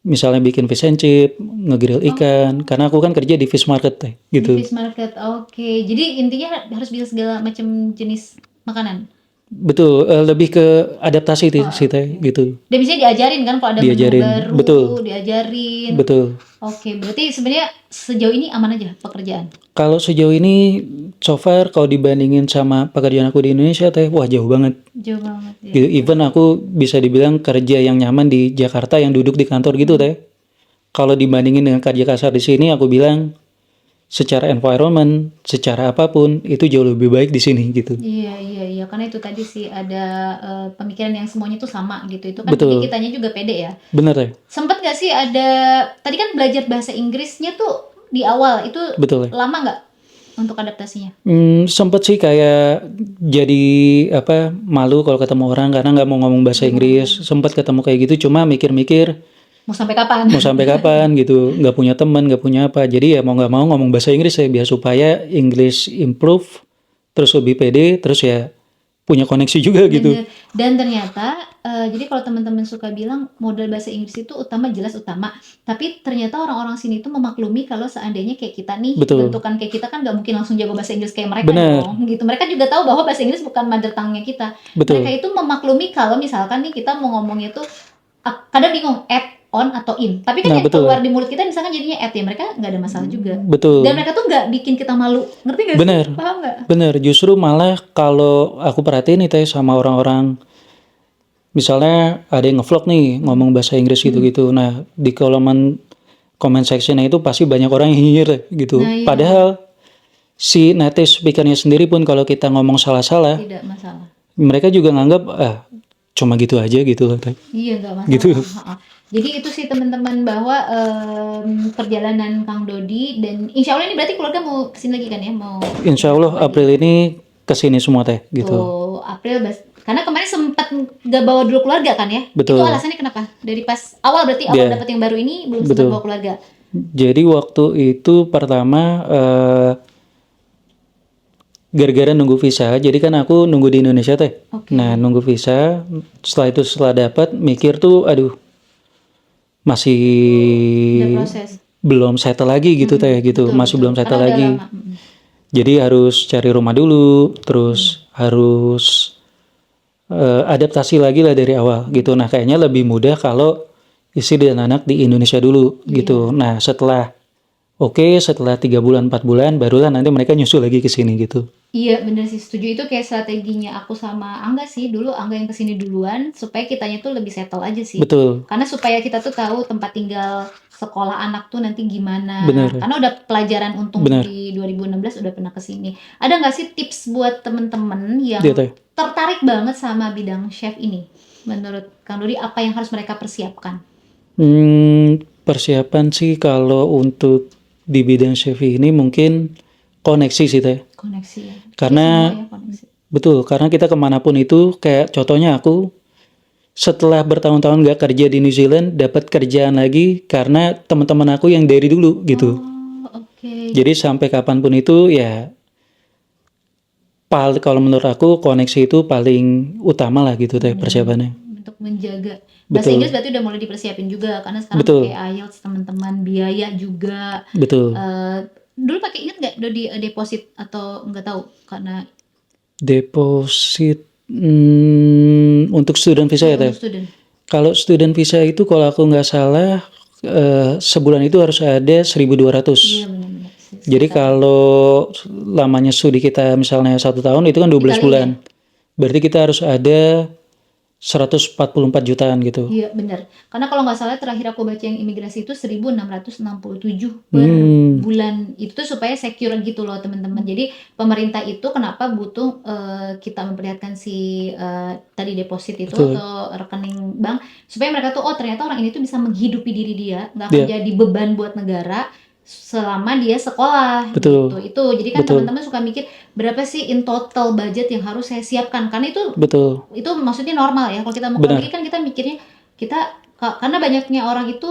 misalnya bikin fish and chip, ngegrill ikan. Karena aku kan kerja di fish market Teh gitu. Di fish market, oke. Jadi intinya harus bisa segala macam jenis makanan. Betul, lebih ke adaptasi sih Teh gitu. Dan bisa diajarin kan kalau ada Diajarin, menu baru, betul. diajarin. Betul. Oke, berarti sebenarnya sejauh ini aman aja pekerjaan. Kalau sejauh ini so far kalau dibandingin sama pekerjaan aku di Indonesia Teh, wah jauh banget. Jauh banget ya. Gitu. Even aku bisa dibilang kerja yang nyaman di Jakarta yang duduk di kantor gitu Teh. Kalau dibandingin dengan kerja kasar di sini aku bilang secara environment, secara apapun itu jauh lebih baik di sini gitu. Iya, karena itu tadi sih ada pemikiran yang semuanya tuh sama gitu. Itu kan Betul. jadi kitanya juga pede ya. Bener Teh? Sempet gak sih ada, tadi kan belajar bahasa Inggrisnya tuh di awal itu Betul. lama nggak untuk adaptasinya? Sempet sih kayak jadi malu kalau ketemu orang karena nggak mau ngomong bahasa Inggris. Sempet ketemu kayak gitu, cuma mikir-mikir Mau sampai kapan? mau sampai kapan gitu, nggak punya teman, nggak punya apa. Jadi ya mau nggak mau ngomong bahasa Inggris ya biar supaya English improve, terus lebih pede, terus ya punya koneksi juga gitu. Bener. Dan ternyata jadi kalau teman-teman suka bilang modal bahasa Inggris itu jelas utama, tapi ternyata orang-orang sini itu memaklumi kalau seandainya kayak kita nih, Betul. bentukan kayak kita kan nggak mungkin langsung jago bahasa Inggris kayak mereka Bener. dong gitu. Mereka juga tahu bahwa bahasa Inggris bukan mother tongue-nya kita. Betul. Mereka itu memaklumi kalau misalkan nih kita mau ngomongnya tuh kadang bingung on atau in, tapi kan Nah, yang betul. keluar di mulut kita misalkan jadinya ya mereka nggak ada masalah juga. Betul. Dan mereka tuh nggak bikin kita malu, ngerti nggak sih? Bener. Paham nggak? Bener, justru malah kalau aku perhatiin nih Teh sama orang-orang, misalnya ada yang ngevlog nih ngomong bahasa Inggris gitu-gitu. Nah, di comment section-nya itu pasti banyak orang yang nyinyir gitu. Nah, iya. Padahal si native speaker-nya sendiri pun kalau kita ngomong salah-salah, Tidak masalah. mereka juga nganggap cuma gitu aja gitu loh Teh. Iya nggak masalah. Gitu. Jadi itu sih teman-teman bahwa perjalanan Kang Dodi, dan insya Allah ini berarti keluarga mau kesini lagi kan ya, mau Insya Allah April ini kesini semua Teh gitu. April karena kemarin sempat nggak bawa dulu keluarga kan ya. Betul. Itu alasannya kenapa? Dari pas awal berarti awal dapat yang baru ini belum sempat bawa keluarga. Jadi waktu itu pertama gara-gara nunggu visa, jadi kan aku nunggu di Indonesia Teh. Oke. Nah nunggu visa, setelah dapat mikir tuh, aduh masih Udah proses. belum settle lagi gitu Teh gitu, masih belum settle Karena udah lagi. lama. Jadi harus cari rumah dulu, terus harus adaptasi lagi lah dari awal gitu. Nah kayaknya lebih mudah kalau istri dan anak di Indonesia dulu gitu. Nah setelah 3 bulan 4 bulan barulah nanti mereka nyusul lagi ke sini gitu. Iya bener sih, setuju. Itu kayak strateginya aku sama Angga sih. Dulu Angga yang kesini duluan supaya kitanya tuh lebih settle aja sih. Betul. Karena supaya kita tuh tahu tempat tinggal sekolah anak tuh nanti gimana. Bener. Karena udah pelajaran untung di 2016 udah pernah kesini. Ada nggak sih tips buat temen-temen yang tertarik banget sama bidang chef ini? Menurut Kang Dodi apa yang harus mereka persiapkan? Persiapan sih kalau untuk di bidang chef ini mungkin koneksi sih Teh. Koneksi ya. Karena koneksi. Betul, karena kita kemanapun itu kayak contohnya aku setelah bertahun-tahun gak kerja di New Zealand dapat kerjaan lagi karena teman-teman aku yang dari dulu gitu. Okay. Jadi sampai kapanpun itu ya kalau menurut aku koneksi itu paling utama lah gitu Teh persiapannya. Untuk menjaga bahasa Inggris berarti udah mulai dipersiapin juga karena sekarang pakai IELTS teman-teman, biaya juga. Betul. Dulu pakai ingat nggak Dodi deposit atau nggak tahu karena deposit untuk student visa ya Teh. Kalau student visa itu kalau aku nggak salah sebulan itu harus ada 1.200. Iya benar-benar. Jadi kalau lamanya studi kita misalnya 1 tahun itu kan 12 bulan. Berarti kita harus ada 144 jutaan gitu. Iya benar. Karena kalau nggak salah terakhir aku baca yang imigrasi itu 1.667 per bulan. Itu tuh supaya secure gitu loh teman-teman. Jadi pemerintah itu kenapa butuh kita memperlihatkan si tadi deposit itu atau rekening bank supaya mereka tuh ternyata orang ini tuh bisa menghidupi diri dia, nggak akan jadi beban buat negara selama dia sekolah. Betul. Gitu. Itu jadi kan teman-teman suka mikir berapa sih in total budget yang harus saya siapkan, karena itu itu maksudnya normal ya. Kalau kita mau pergi kan kita mikirnya karena banyaknya orang itu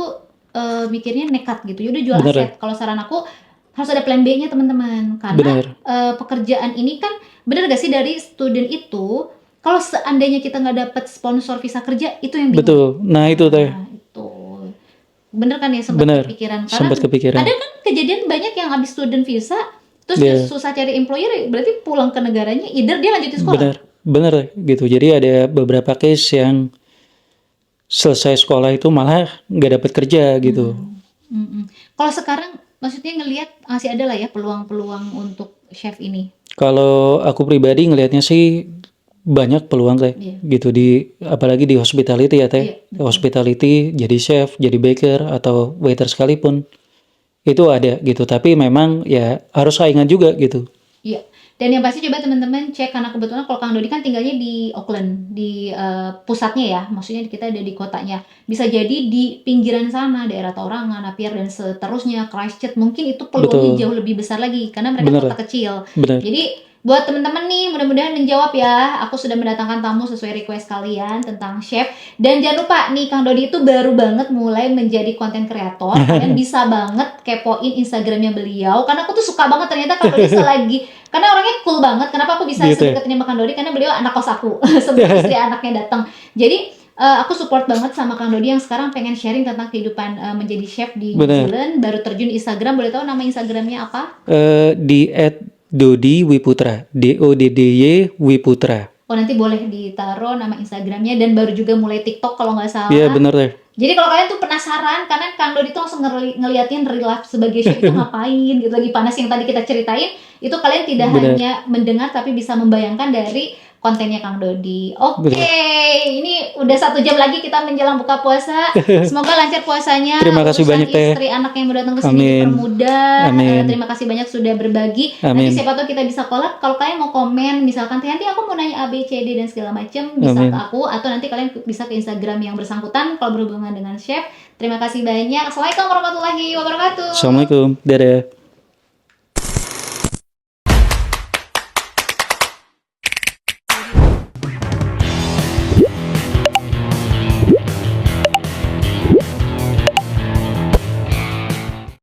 mikirnya nekat gitu. Yaudah jual aset. Kalau saran aku harus ada plan B-nya teman-teman, karena pekerjaan ini kan benar gak sih dari student itu kalau seandainya kita nggak dapat sponsor visa kerja itu yang bingung. Betul. Nah itu Teh. Bener kan ya sempat kepikiran karena ada kan kejadian banyak yang habis student visa terus susah cari employer, berarti pulang ke negaranya either dia lanjutin sekolah. Bener gitu. Jadi ada beberapa case yang selesai sekolah itu malah nggak dapat kerja gitu. Kalau sekarang maksudnya ngelihat masih ada lah ya peluang-peluang untuk chef ini. Kalau aku pribadi ngelihatnya sih banyak peluang Teh gitu, apalagi di hospitality ya Teh. Hospitality jadi chef, jadi baker atau waiter sekalipun itu ada gitu, tapi memang ya harus saingan juga gitu. Iya. Dan yang pasti coba teman-teman cek, karena kebetulan kalau Kang Dodi kan tinggalnya di Auckland, di pusatnya ya, maksudnya kita ada di kotanya. Bisa jadi di pinggiran sana, daerah Tauranga, Napier dan seterusnya, Christchurch, mungkin itu peluangnya jauh lebih besar lagi karena mereka kota kecil. Jadi Buat teman-teman nih, mudah-mudahan menjawab ya. Aku sudah mendatangkan tamu sesuai request kalian tentang chef. Dan jangan lupa nih, Kang Dodi itu baru banget mulai menjadi konten kreator. Kalian bisa banget kepoin Instagramnya beliau. Karena aku tuh suka banget ternyata Kang Dodi selagi, karena orangnya cool banget. Kenapa aku bisa Gitu ya? sedekat ini sama Kang Dodi? Karena beliau anak kos aku sebelum istri anaknya datang. Jadi aku support banget sama Kang Dodi yang sekarang pengen sharing tentang kehidupan menjadi chef di New Bener. Zealand. Baru terjun Instagram, boleh tahu nama Instagramnya apa? Di @Dodi Wiputra, DODDY Wiputra. Oh, nanti boleh ditaruh nama Instagramnya, dan baru juga mulai TikTok kalau nggak salah. Iya bener deh. Jadi kalau kalian tuh penasaran, karena Kang Dodi tuh langsung ngeliatin real life sebagai chef itu ngapain gitu, lagi panas yang tadi kita ceritain, itu kalian tidak Bener. hanya mendengar tapi bisa membayangkan dari kontennya Kang Dodi. Oke, ini udah 1 jam lagi kita menjelang buka puasa. Semoga lancar puasanya. Terima kasih Urusan banyak, Teh. istri anak yang mau datang ke sini Amin. dipermudah. Amin. Terima kasih banyak sudah berbagi. Amin. Nanti siapa tahu kita bisa collab. Kalau kalian mau komen, misalkan Teh, nanti aku mau nanya A, B, C, D dan segala macam, bisa Amin. ke aku, atau nanti kalian bisa ke Instagram yang bersangkutan kalau berhubungan dengan chef. Terima kasih banyak. Assalamualaikum warahmatullahi wabarakatuh. Assalamualaikum. Dadah.